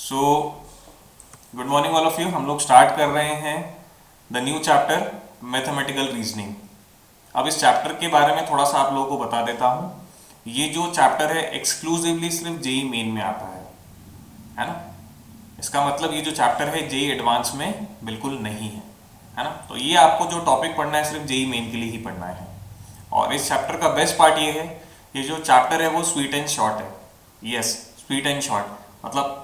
So good morning all of you. हम लोग start कर रहे हैं the new chapter mathematical reasoning. अब इस चैप्टर के बारे में थोड़ा सा आप लोगों को बता देता हूँ। ये जो चैप्टर है एक्सक्लूसिवली सिर्फ जेई मेन में आता है ना। इसका मतलब ये जो चैप्टर है जेई एडवांस में बिल्कुल नहीं है ना। तो ये आपको जो टॉपिक पढ़ना है सिर्फ जेई मेन के लिए ही पढ़ना है। और इस चैप्टर का बेस्ट पार्ट ये है, ये जो चैप्टर है वो स्वीट एंड शॉर्ट है। यस, स्वीट एंड शॉर्ट मतलब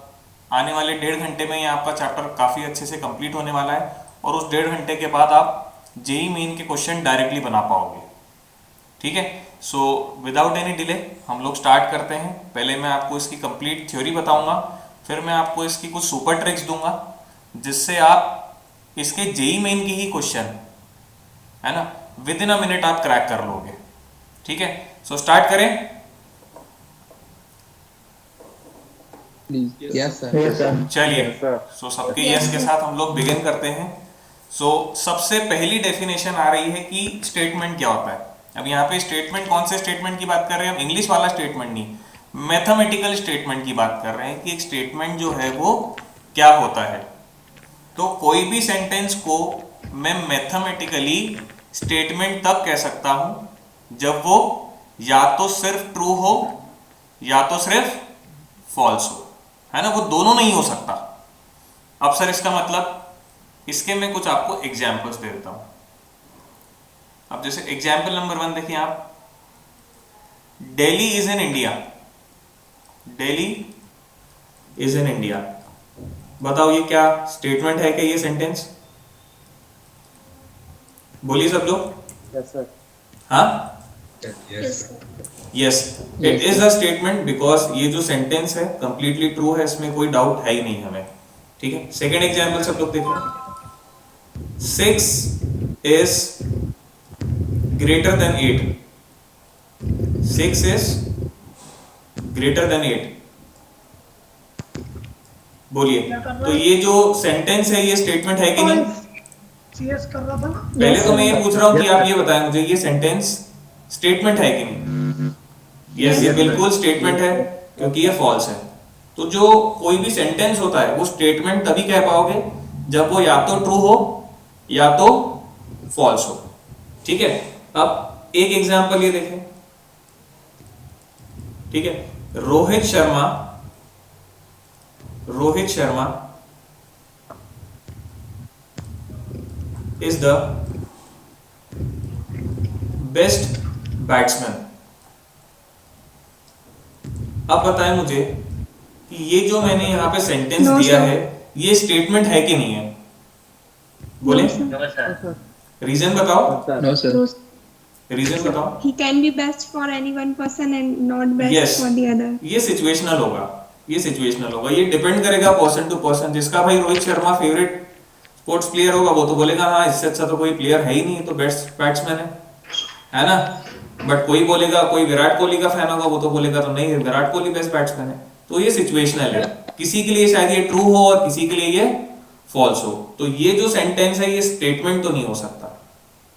आने वाले 1.5 घंटे में ये आपका चैप्टर काफ़ी अच्छे से कंप्लीट होने वाला है और उस 1.5 घंटे के बाद आप जेई मेन के क्वेश्चन डायरेक्टली बना पाओगे। ठीक है, सो विदाउट एनी डिले हम लोग स्टार्ट करते हैं। पहले मैं आपको इसकी कंप्लीट थ्योरी बताऊंगा, फिर मैं आपको इसकी कुछ सुपर ट्रिक्स दूंगा जिससे आप इसके जेई मेन की ही क्वेश्चन है ना विद इन अ मिनट आप क्रैक कर लोगे। ठीक है, सो स्टार्ट करें। Yes sir. चलिए, सो सबके यस के साथ हम लोग बिगिन करते हैं। सो सबसे पहली डेफिनेशन आ रही है कि स्टेटमेंट क्या होता है। अब यहाँ पे स्टेटमेंट, कौन से स्टेटमेंट की बात कर रहे हैं हम? इंग्लिश वाला स्टेटमेंट नहीं, मैथमेटिकल स्टेटमेंट की बात कर रहे हैं कि एक स्टेटमेंट जो है वो क्या होता है। तो कोई भी सेंटेंस को मैं मैथमेटिकली स्टेटमेंट तब कह सकता हूं जब वो या तो सिर्फ ट्रू हो या तो सिर्फ फॉल्स हो, है ना। वो दोनों नहीं हो सकता। अब सर इसका मतलब, इसके मैं कुछ आपको एग्जाम्पल्स दे देता हूं। अब जैसे एग्जाम्पल नंबर 1 देखिए आप, Delhi is in India. Delhi is in India, बताओ ये क्या स्टेटमेंट है? क्या ये सेंटेंस? बोलिए सब लोग। Yes sir. हाँ, yes, it is a statement because ये जो सेंटेंस है कंप्लीटली ट्रू है, इसमें कोई डाउट है ही नहीं हमें। ठीक है, सेकेंड एग्जाम्पल सब लोग देखो, 6 is greater than 8. 6 is greater than 8। बोलिए, तो ये जो सेंटेंस है ये स्टेटमेंट है कि नहीं? सीएस कर रहा था ना। पहले तो मैं ये पूछ रहा हूं कि आप ये बताएं मुझे, ये सेंटेंस स्टेटमेंट है कि नहीं? यस, ये बिल्कुल स्टेटमेंट है क्योंकि ये फॉल्स है। तो जो कोई भी सेंटेंस होता है वो स्टेटमेंट तभी कह पाओगे जब वो या तो ट्रू हो या तो फॉल्स हो। ठीक है, अब एक एग्जांपल ये देखें। ठीक है, Rohit Sharma is the best batsman. अब बताएं मुझे कि ये जो मैंने यहां पे सेंटेंस दिया है ये स्टेटमेंट है कि नहीं है? बोले, रीजन बताओ। No sir. रीजन बताओ। He can be best for any one person and not best Yes. for the other. ये सिचुएशनल होगा, ये सिचुएशनल होगा, ये डिपेंड करेगा पर्सन टू पर्सन। जिसका भाई Rohit Sharma favourite sports player होगा वो तो बोलेगा हाँ इससे अच्छा तो कोई प्लेयर है ही नहीं, तो बेस्ट बैट्समैन है ना। बट कोई बोलेगा, कोई विराट कोहली का फैन होगा वो तो बोलेगा तो नहीं, विराट कोहली बेस्ट बैट्समैन है। तो ये सिचुएशनल है, किसी के लिए शायद ये ट्रू हो और किसी के लिए ये फॉल्स हो। तो ये जो सेंटेंस है ये स्टेटमेंट तो नहीं हो सकता,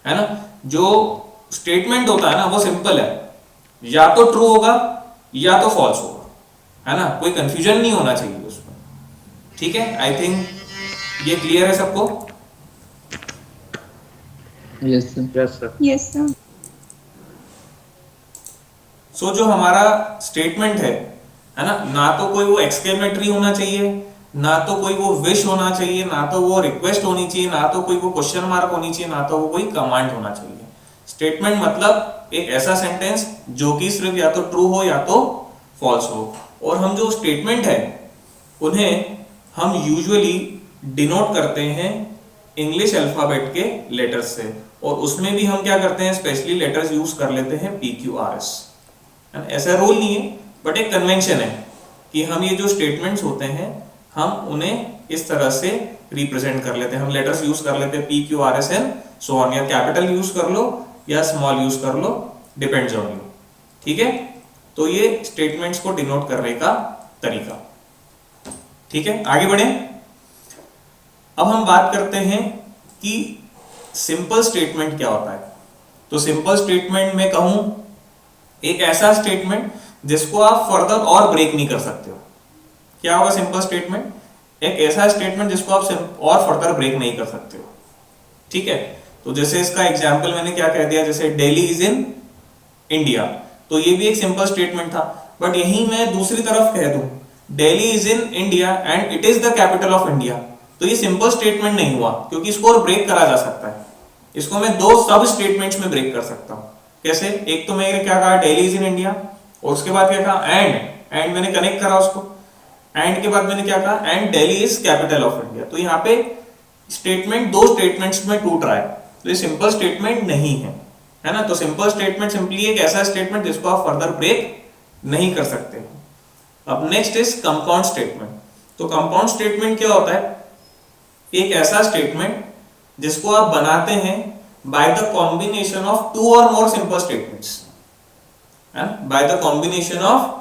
है ना। जो स्टेटमेंट होता है ना वो सिंपल है, या तो ट्रू होगा या तो फॉल्स होगा, है ना। कोई कंफ्यूजन नहीं होना चाहिए उसमें। ठीक है, आई थिंक ये क्लियर है सबको। Yes sir. Yes, sir. सो जो हमारा स्टेटमेंट है ना, ना तो कोई वो एक्सक्लेमेटरी होना चाहिए, ना तो कोई वो विश होना चाहिए, ना तो वो रिक्वेस्ट होनी चाहिए, ना तो कोई वो क्वेश्चन मार्क होनी चाहिए, ना तो वो कोई कमांड होना चाहिए। स्टेटमेंट मतलब एक ऐसा सेंटेंस जो कि सिर्फ या तो ट्रू हो या तो फॉल्स हो। और हम जो स्टेटमेंट है उन्हें हम यूजुअली डिनोट करते हैं इंग्लिश अल्फाबेट के लेटर्स से, और उसमें भी हम क्या करते हैं, स्पेशली लेटर्स यूज कर लेते हैं PQRS। ऐसा रूल नहीं है बट एक कन्वेंशन है कि हम ये जो स्टेटमेंट्स होते हैं हम उन्हें इस तरह से रिप्रेजेंट कर लेते हैं। हम लेटर्स यूज कर लेते हैं PQRS एंड सो ऑन, या कैपिटल यूज कर लो या स्मॉल यूज कर लो, डिपेंड्स ऑन यू। ठीक है, तो ये स्टेटमेंट्स को डिनोट करने का तरीका। ठीक है, आगे बढ़े। अब हम बात करते हैं कि सिंपल स्टेटमेंट क्या होता है। तो सिंपल स्टेटमेंट में कहूं एक ऐसा स्टेटमेंट जिसको आप फर्दर और ब्रेक नहीं कर सकते हो, क्या होगा सिंपल स्टेटमेंट? एक ऐसा स्टेटमेंट जिसको आप और फर्दर ब्रेक नहीं कर सकते हो, ठीक है। तो जैसे इसका एग्जाम्पल मैंने क्या कह दिया, जैसे दिल्ली इज इन इंडिया, तो ये भी एक सिंपल स्टेटमेंट था। बट यही मैं दूसरी तरफ कह दूं Delhi is in India and it is the capital of India, तो ये सिंपल स्टेटमेंट नहीं हुआ, क्योंकि इसको और ब्रेक करा जा सकता है। इसको मैं दो सब स्टेटमेंट्स में ब्रेक कर सकता हूं। कैसे? एक तो मैंने क्या कहा दिल्ली इज इन इंडिया, और उसके बाद क्या कहा एंड मैंने कनेक्ट करा उसको, एंड के बाद मैंने क्या कहा and Delhi is capital of India. तो यहाँ पे स्टेटमेंट दो स्टेटमेंट्स में टूट रहा है, तो ये सिंपल स्टेटमेंट नहीं है ना। तो सिंपल स्टेटमेंट सिंपली एक ऐसा स्टेटमेंट जिसको आप फर्दर ब्रेक नहीं कर सकते। अब नेक्स्ट इज कंपाउंड स्टेटमेंट। तो कंपाउंड स्टेटमेंट क्या होता है? एक ऐसा स्टेटमेंट जिसको आप बनाते हैं by the combination of two or more simple statements, by the combination of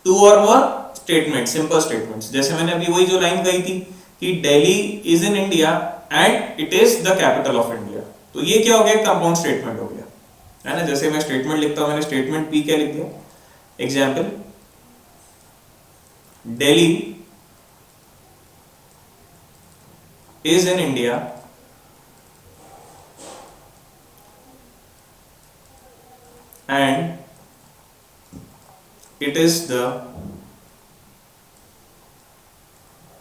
two or more statement, simple statements. जैसे मैंने अभी वही जो लाइन कही थी कि Delhi is in India and it is the capital of India, तो ये क्या हो गया? कंपाउंड स्टेटमेंट हो गया, है ना। जैसे मैं स्टेटमेंट लिखता हूं, मैंने स्टेटमेंट पी क्या लिख दिया, example Delhi is in India and it is the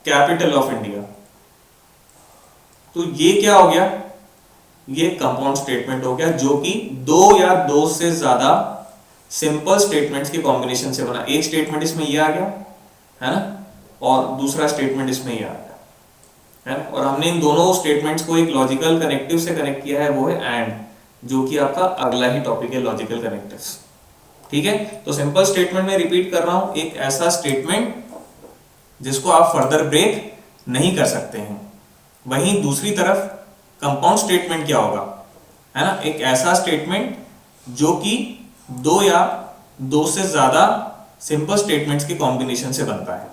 capital of India. तो ये क्या हो गया? ये कंपाउंड स्टेटमेंट हो गया, जो कि दो या दो से ज्यादा सिंपल स्टेटमेंट्स के कॉम्बिनेशन से बना। एक स्टेटमेंट इसमें ये आ गया, है ना, और दूसरा स्टेटमेंट इसमें ये आ गया, है ना। और हमने इन दोनों स्टेटमेंट्स को एक लॉजिकल कनेक्टिव से कनेक्ट किया है, वो है एंड, जो कि आपका अगला ही टॉपिक है, लॉजिकल कनेक्टिव्स, ठीक है। तो सिंपल स्टेटमेंट में रिपीट कर रहा हूं, एक ऐसा स्टेटमेंट जिसको आप फर्दर ब्रेक नहीं कर सकते हैं। वहीं दूसरी तरफ कंपाउंड स्टेटमेंट क्या होगा, है ना, एक ऐसा स्टेटमेंट जो कि दो या दो से ज्यादा सिंपल स्टेटमेंट्स के कॉम्बिनेशन से बनता है,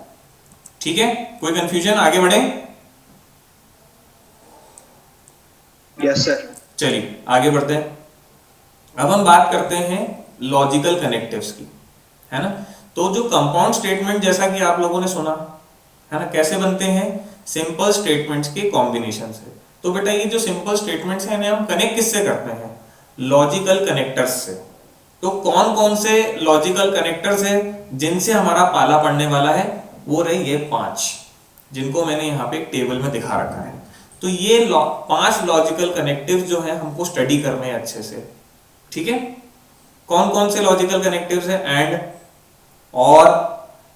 ठीक है। कोई कंफ्यूजन? आगे बढ़े? Yes sir. चलिए आगे बढ़ते हैं। अब हम बात करते हैं लॉजिकल कनेक्टिव्स की, है ना। तो जो कंपाउंड स्टेटमेंट, जैसा कि आप लोगों ने सुना, है ना, कैसे बनते हैं? सिंपल स्टेटमेंट्स के कॉम्बिनेशन से। तो बेटा ये जो सिंपल स्टेटमेंट्स हैं, हम कनेक्ट किससे करते हैं? लॉजिकल कनेक्टर्स से। तो कौन कौन से लॉजिकल कनेक्टर्स हैं जिनसे हमारा पाला पड़ने वाला है? वो रही ये 5, जिनको मैंने यहाँ पे एक टेबल में दिखा रखा है। तो ये 5 लॉजिकल कनेक्टिव जो है हमको स्टडी करने हैं अच्छे से, ठीक है। कौन कौन से लॉजिकल कनेक्टिव्स हैं? एंड, और,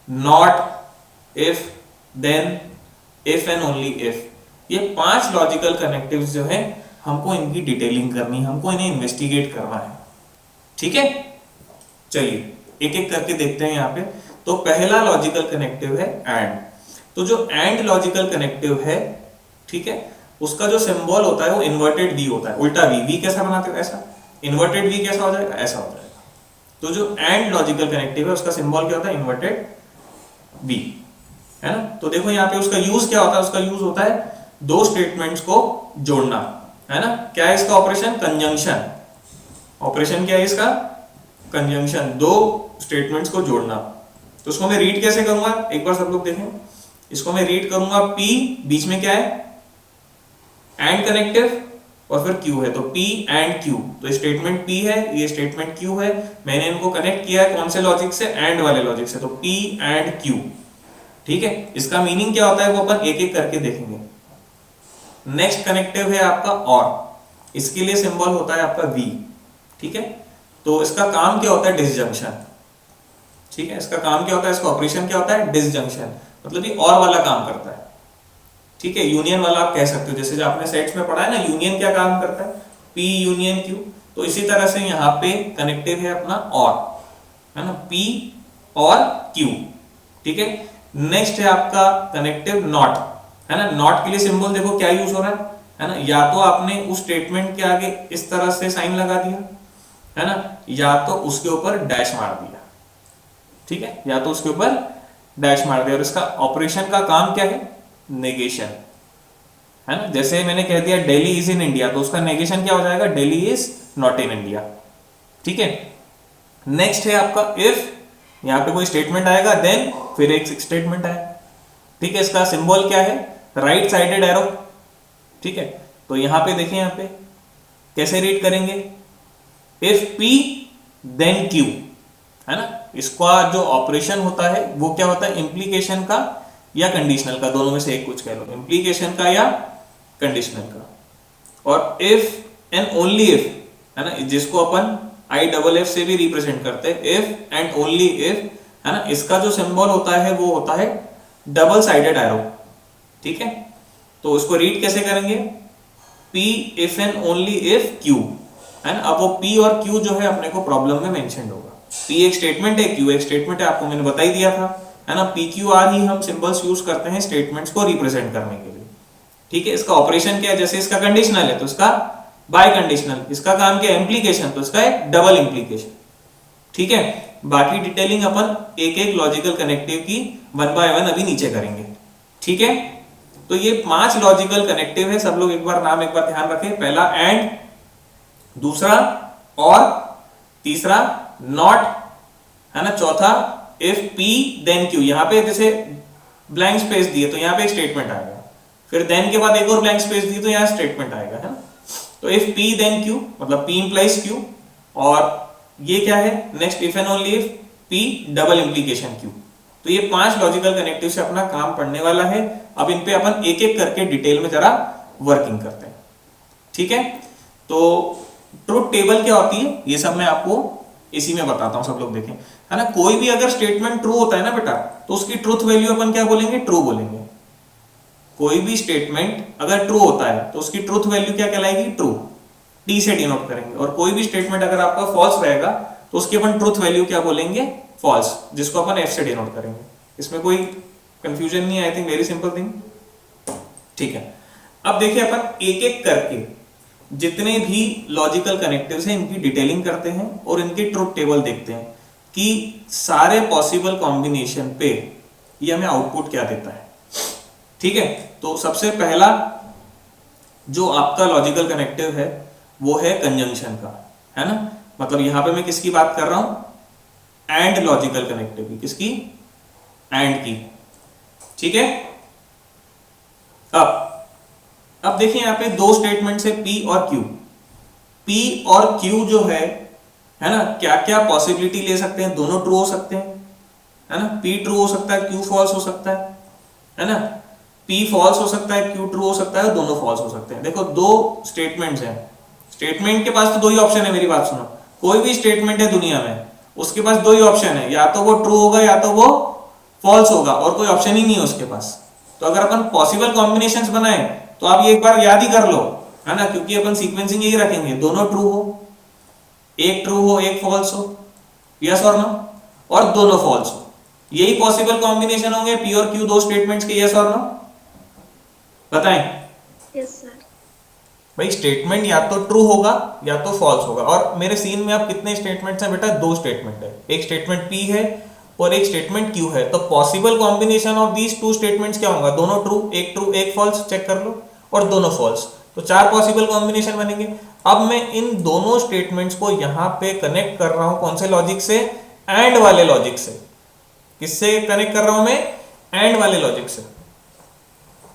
not, if, then, if and only if. ये 5 लॉजिकल कनेक्टिव्स जो है हमको इनकी डिटेलिंग करनी है, हमको इन्हें इन्वेस्टिगेट करना है, ठीक है। चलिए एक एक करके देखते हैं यहाँ पे। तो पहला लॉजिकल कनेक्टिव है एंड। तो जो एंड लॉजिकल कनेक्टिव है, ठीक है, उसका जो सिंबल होता है वो इन्वर्टेड वी होता है, उल्टा वी। वी कैसा बनाते हो? ऐसा। इन्वर्टेड वी कैसा हो जाएगा? ऐसा हो जाएगा। तो जो एंड लॉजिकल कनेक्टिव है उसका सिंबल क्या होता है? इन्वर्टेड वी, है ना। तो देखो यहाँ पे उसका यूज क्या होता है? उसका यूज होता है दो स्टेटमेंट्स को जोड़ना, है ना। क्या है इसका ऑपरेशन? कंजंक्शन। ऑपरेशन क्या है इसका? कंजंक्शन, दो स्टेटमेंट्स को जोड़ना। तो उसको मैं रीड कैसे करूंगा? एक बार सब लोग देखें। इसको मैं रीड करूंगा P, बीच में क्या है? एंड कनेक्टिव, और फिर Q है, तो P एंड Q। तो स्टेटमेंट P है, ये स्टेटमेंट Q है। मैंने इनको कनेक्ट किया है कौन से लॉजिक से? एंड वाले लॉजिक से। तो P एंड Q, ठीक है। इसका मीनिंग क्या होता है वो अपन एक एक करके देखेंगे। नेक्स्ट कनेक्टिव है आपका और, इसके लिए सिंबल होता है आपका V, ठीक है। तो इसका काम क्या होता है? डिसजंक्शन, ठीक है। इसका काम क्या होता है? इसका ऑपरेशन क्या होता है? डिसजंक्शन, मतलब ये और वाला काम करता है, ठीक है। यूनियन वाला आप कह सकते हो, जैसे जो आपने सेट्स में पढ़ा है ना, यूनियन क्या काम करता है? P union Q। तो इसी तरह से यहाँ पे कनेक्टिव है अपना और, है ना, P और Q, ठीक है। नेक्स्ट है आपका कनेक्टिव नॉट, है ना। नॉट के लिए सिंबल देखो क्या यूज हो रहा है ना। या तो आपने उस स्टेटमेंट के आगे इस तरह से साइन लगा दिया, है ना, या तो उसके ऊपर डैश मार दिया, ठीक है, या तो उसके ऊपर डैश मार दिया। और इसका ऑपरेशन का काम क्या है? नेगेशन, है ना। जैसे मैंने कह दिया दिल्ली इज इन इंडिया, तो उसका नेगेशन क्या हो जाएगा? Delhi is not in India, ठीक है। नेक्स्ट है आपका इफ। यहाँ पे कोई स्टेटमेंट आएगा, देन फिर एक स्टेटमेंट आएगा, ठीक है, इसका सिंबल क्या है, राइट साइडेड एरो। ठीक है, तो यहां पे देखिए, यहां पे कैसे रीड करेंगे, इफ P देन Q, है ना। इसका जो ऑपरेशन होता है वो क्या होता है, इंप्लीकेशन का या कंडीशनल का, दोनों में से एक कुछ कह लो, इंप्लीकेशन का या कंडीशनल का। और इफ एंड ओनली इफ, है ना, जिसको अपन IFF से भी रिप्रेजेंट करते हैं, इफ एंड ओनली इफ, है ना, इसका जो सिंबल होता है वो होता है डबल साइडेड एरो। ठीक है, तो इसको रीड कैसे करेंगे, P if and only if Q, है ना। अब वो P और Q जो है अपने को प्रॉब्लम में मेंशन होगा। P एक स्टेटमेंट है, Q एक स्टेटमेंट है, आपको मैंने बता ही दिया था, है ना। PQR ही हम सिंबल्स यूज करते हैं स्टेटमेंट्स को रिप्रेजेंट करने के लिए। ठीक है, इसका ऑपरेशन क्या है, जैसे इसका कंडीशनल है तो इसका बाय कंडीशनल, इसका काम क्या है इंप्लीकेशन, तो इसका है डबल इंप्लीकेशन। ठीक है, बाकी डिटेलिंग अपन एक एक लॉजिकल कनेक्टिव की वन बाय वन अभी नीचे करेंगे। ठीक है, तो ये 5 लॉजिकल कनेक्टिव है, सब लोग एक बार नाम एक बार ध्यान रखें। पहला एंड, दूसरा और, तीसरा नॉट, है ना, चौथा इफ P देन Q। यहां पे जैसे ब्लैंक स्पेस दिए तो यहां पे एक स्टेटमेंट आएगा, फिर देन के बाद एक और ब्लैंक स्पेस दिए तो यहां स्टेटमेंट आएगा, है ना। तो इफ P देन Q मतलब P इंप्लाइज Q, और ये क्या है next, if and only if P double implication Q। तो ये 5 लॉजिकल कनेक्टिव से अपना काम पढ़ने वाला है। अब इन पे अपन एक एक करके डिटेल में जरा वर्किंग करते हैं। ठीक है, तो ट्रुथ टेबल क्या होती है ये सब मैं आपको इसी में बताता हूं, सब लोग देखें, है ना। कोई भी अगर स्टेटमेंट ट्रू होता है ना बेटा, तो उसकी ट्रुथ वैल्यू अपन क्या बोलेंगे, ट्रू बोलेंगे। कोई भी स्टेटमेंट अगर ट्रू होता है तो उसकी ट्रुथ वैल्यू क्या कहलाएगी, ट्रू, T से डिनोट करेंगे। और कोई भी स्टेटमेंट अगर आपका फॉल्स रहेगा तो उसकी अपन ट्रुथ वैल्यू क्या बोलेंगे, फॉल्स, जिसको अपन F से डिनोट करेंगे। इसमें कोई कंफ्यूजन नहीं है, I think very simple thing. ठीक है, अब देखिए अपन एक एक करके जितने भी लॉजिकल कनेक्टिव्स हैं इनकी डिटेलिंग करते हैं और इनकी ट्रुथ टेबल देखते हैं कि सारे पॉसिबल कॉम्बिनेशन पे ये हमें आउटपुट क्या देता है। ठीक है, तो सबसे पहला जो आपका लॉजिकल कनेक्टिव है वो है कंजंक्शन का, है ना। मतलब यहां पे मैं किसकी बात कर रहा हूं, एंड लॉजिकल कनेक्टिव की, किसकी, एंड की। ठीक है, अब देखिए यहां पे दो स्टेटमेंट्स है P और Q। P और Q जो है ना, क्या क्या पॉसिबिलिटी ले सकते हैं, दोनों ट्रू हो सकते हैं, है ना। P ट्रू हो सकता है, Q फॉल्स हो सकता है ना। P फॉल्स हो सकता है, Q ट्रू हो सकता है, दोनों फॉल्स हो सकते हैं। देखो दो स्टेटमेंट्स हैं, स्टेटमेंट के पास तो दो ही ऑप्शन है, मेरी बात सुनो, कोई भी स्टेटमेंट है दुनिया में उसके पास दो ही ऑप्शन है, या तो वो ट्रू होगा या तो वो फॉल्स होगा, और कोई ऑप्शन ही नहीं है उसके पास। तो अगर अपन पॉसिबल कॉम्बिनेशंस बनाए तो आप ये एक बार याद ही कर लो, है ना, क्योंकि अपन सीक्वेंसिंग यही रखेंगे, दोनों ट्रू हो, एक ट्रू हो एक फॉल्स हो, यस और नो, और दोनों फॉल्स हो, यही पॉसिबल कॉम्बिनेशन होंगे P और Q दो स्टेटमेंट्स के, यस और नो, बताएं। Yes sir. भाई स्टेटमेंट या तो ट्रू होगा या तो फॉल्स होगा, और मेरे सीन में अब कितने स्टेटमेंट्स हैं बेटा, दो स्टेटमेंट है, एक स्टेटमेंट P है और एक स्टेटमेंट Q है। तो possible combination of these two statements क्या होगा, दोनों ट्रू एक फॉल्स, चेक कर लो, और दोनों फॉल्स, तो 4 पॉसिबल कॉम्बिनेशन बनेंगे। अब मैं इन दोनों स्टेटमेंट्स को यहां पे कनेक्ट कर रहा हूं, कौन से लॉजिक से, एंड वाले लॉजिक से। किससे कनेक्ट कर रहा हूं मैं, एंड वाले लॉजिक से।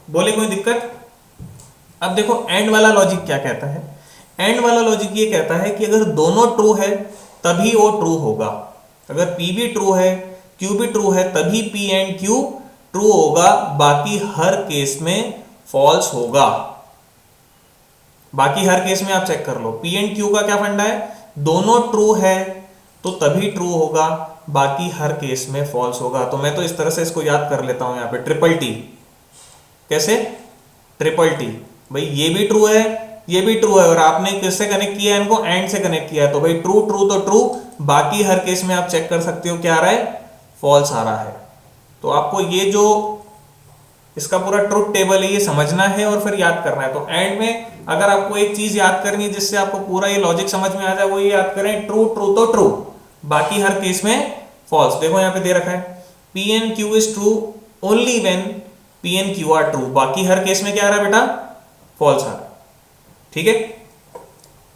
बोले कोई दिक्कत। अब देखो एंड वाला लॉजिक क्या कहता है, एंड वाला लॉजिक ये कहता है कि अगर दोनों ट्रू है तभी वो ट्रू होगा, अगर P भी ट्रू है Q भी ट्रू है तभी P एंड Q ट्रू होगा, बाकी हर केस में फॉल्स होगा। बाकी हर केस में आप चेक कर लो, P एंड Q का क्या फंडा है, दोनों ट्रू है तो तभी ट्रू होगा, बाकी हर केस में फॉल्स होगा। तो मैं तो इस तरह से इसको याद कर लेता हूं, यहां पे ट्रिपल T, कैसे, ट्रिपल T, भाई ये भी ट्रू है ये भी ट्रू है, और आपने किससे कनेक्ट किया है इनको, एंड से कनेक्ट किया है, तो भाई ट्रू ट्रू तो ट्रू, बाकी हर केस में आप चेक कर सकते हो क्या आ रहा है, फॉल्स आ रहा है। तो आपको ये जो इसका पूरा ट्रुथ टेबल है ये समझना है और फिर याद करना है। तो एंड में अगर आपको एक चीज याद करनी है जिससे आपको पूरा ये लॉजिक समझ में आ जाए, वो ये याद करें, ट्रू ट्रू तो ट्रू, बाकी हर केस में फॉल्स। देखो यहां पे दे रखा है P and Q is true only when P and Q are true, बाकी हर केस में क्या आ रहा है बेटा, फॉल्स आ रहा है। ठीक है,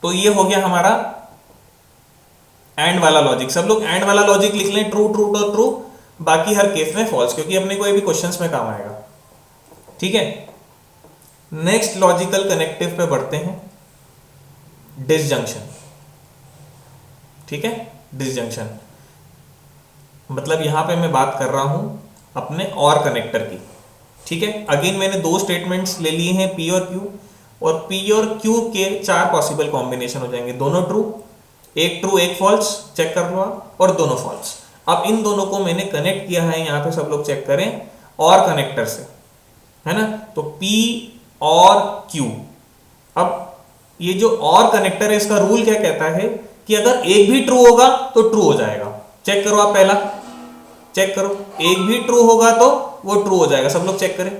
तो ये हो गया हमारा एंड वाला लॉजिक। सब लोग एंड वाला लॉजिक लिख लें, ट्रू ट्रू तो ट्रू, बाकी हर केस में फॉल्स, क्योंकि अपने को ये भी क्वेश्चंस में काम आएगा। ठीक है, नेक्स्ट लॉजिकल कनेक्टिव पे बढ़ते हैं, डिसजंक्शन। ठीक है, डिसजंक्शन मतलब यहां पे मैं बात कर रहा हूं अपने और कनेक्टर की। ठीक है, अगेन मैंने दो स्टेटमेंट्स ले लिए हैं P और Q, और P और Q के 4 पॉसिबल कॉम्बिनेशन हो जाएंगे, दोनों ट्रू, एक ट्रू एक फॉल्स, चेक कर लो आप, और दोनों फॉल्स। अब इन दोनों को मैंने कनेक्ट किया है, यहाँ पे सब लोग चेक करें, और कनेक्टर से, है ना। तो P और Q, अब ये जो और कनेक्टर है इसका रूल क्या कहता है कि अगर एक भी ट्रू होगा तो ट्रू हो जाएगा। चेक करो आप, पहला चेक करो, एक भी ट्रू होगा तो वो ट्रू हो जाएगा। सब लोग चेक करें,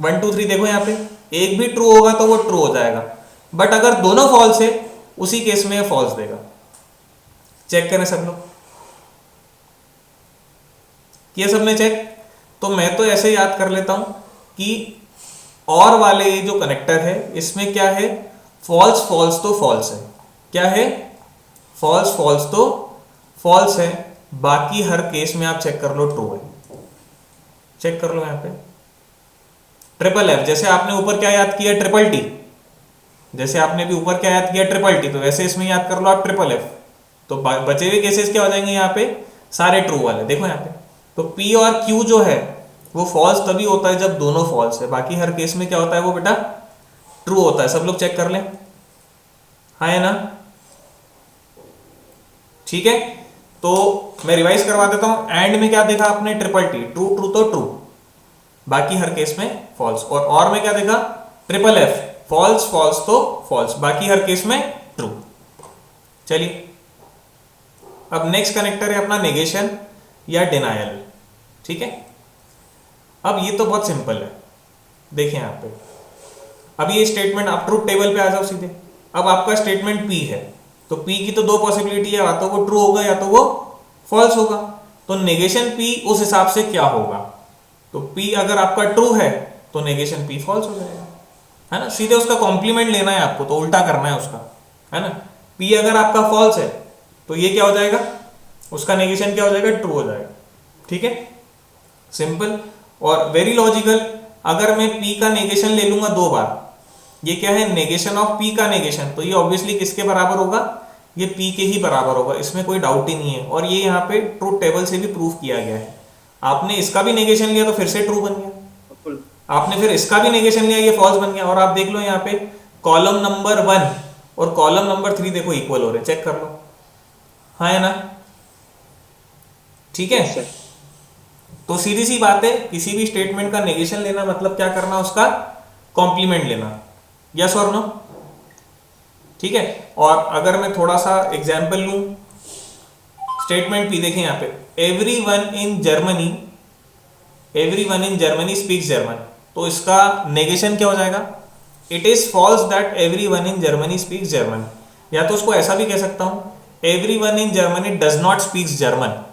1 2 3 देखो यहाँ पे, एक भी ट्रू होगा तो वो ट्रू हो जाएगा, बट अगर दोनों फॉल्स है उसी केस में ये फॉल्स देगा। चेक करें सब लोग, किया सबने चेक? तो मैं तो ऐसे याद कर लेता हूं कि और वाले ये जो कनेक्टर है इसमें क्या है, फॉल्स फॉल्स तो फॉल्स है, क्या है, फॉल्स फॉल्स तो फॉल्स है, बाकी हर केस में आप चेक कर लो ट्रू है। चेक कर लो यहाँ पे ट्रिपल एफ, जैसे आपने ऊपर क्या याद किया, ट्रिपल टी, जैसे आपने भी ऊपर क्या याद किया, ट्रिपल टी, तो वैसे इसमें याद कर लो आप ट्रिपल एफ। तो बचे हुए केसेस क्या हो जाएंगे यहाँ पे, सारे ट्रू वाले। देखो यहाँ पे तो P और Q जो है वो फॉल्स तभी होता है जब दोनों फॉल्स है, बाकी हर केस में क्या होता है वो बेटा ट्रू होता है। सब लोग चेक कर लें, हाँ है ना। ठीक है, तो मैं रिवाइज करवा देता हूं, एंड में क्या देखा आपने, ट्रिपल टी, ट्रू ट्रू तो ट्रू, बाकी हर केस में फॉल्स, और में क्या देखा, ट्रिपल एफ, फॉल्स फॉल्स तो फॉल्स, बाकी हर केस में ट्रू। चलिए अब नेक्स्ट कनेक्टर है अपना नेगेशन या डिनायल। ठीक है, अब ये तो बहुत सिंपल है, देखिए यहाँ पे, अब ये स्टेटमेंट आप ट्रूथ टेबल पे आ जाओ सीधे। अब आपका स्टेटमेंट P है, तो P की तो दो पॉसिबिलिटी है, या तो वो ट्रू होगा या तो वो फॉल्स होगा। तो नेगेशन P उस हिसाब से क्या होगा, तो P अगर आपका ट्रू है तो नेगेशन P फॉल्स हो जाएगा, है ना। सीधे उसका कॉम्प्लीमेंट लेना है आपको, तो उल्टा करना है उसका, है ना। P अगर आपका फॉल्स है तो ये क्या हो जाएगा, उसका नेगेशन क्या हो जाएगा, ट्रू हो जाएगा। ठीक है, सिंपल और वेरी लॉजिकल। अगर मैं P का नेगेशन ले लूंगा 2 बार, ये क्या है, नेगेशन ऑफ P का नेगेशन, तो ये ऑब्वियसली किसके बराबर होगा, ये P के ही बराबर होगा, इसमें कोई डाउट ही नहीं है। और ये यहाँ पे ट्रूथ टेबल से भी प्रूफ किया गया है। आपने इसका भी नेगेशन लिया तो फिर से ट्रू बन गया, आपने फिर इसका भी नेगेशन लिया, ये फॉल्स बन गया। और आप देख लो यहाँ पे कॉलम नंबर 1 और कॉलम नंबर 3 देखो इक्वल हो रहे, चेक कर लो, हाँ है ना। ठीक है, तो सीधी सी बात है, किसी भी स्टेटमेंट का नेगेशन लेना मतलब क्या करना, उसका कॉम्प्लीमेंट लेना, यस और नो। ठीक है, और अगर मैं थोड़ा सा एग्जांपल लूं, स्टेटमेंट P देखें यहाँ पे, everyone in Germany speaks German, तो इसका नेगेशन क्या हो जाएगा, it is false that everyone in Germany speaks German. या तो उसको ऐसा भी कह सकता हूं, everyone in Germany does not speaks German,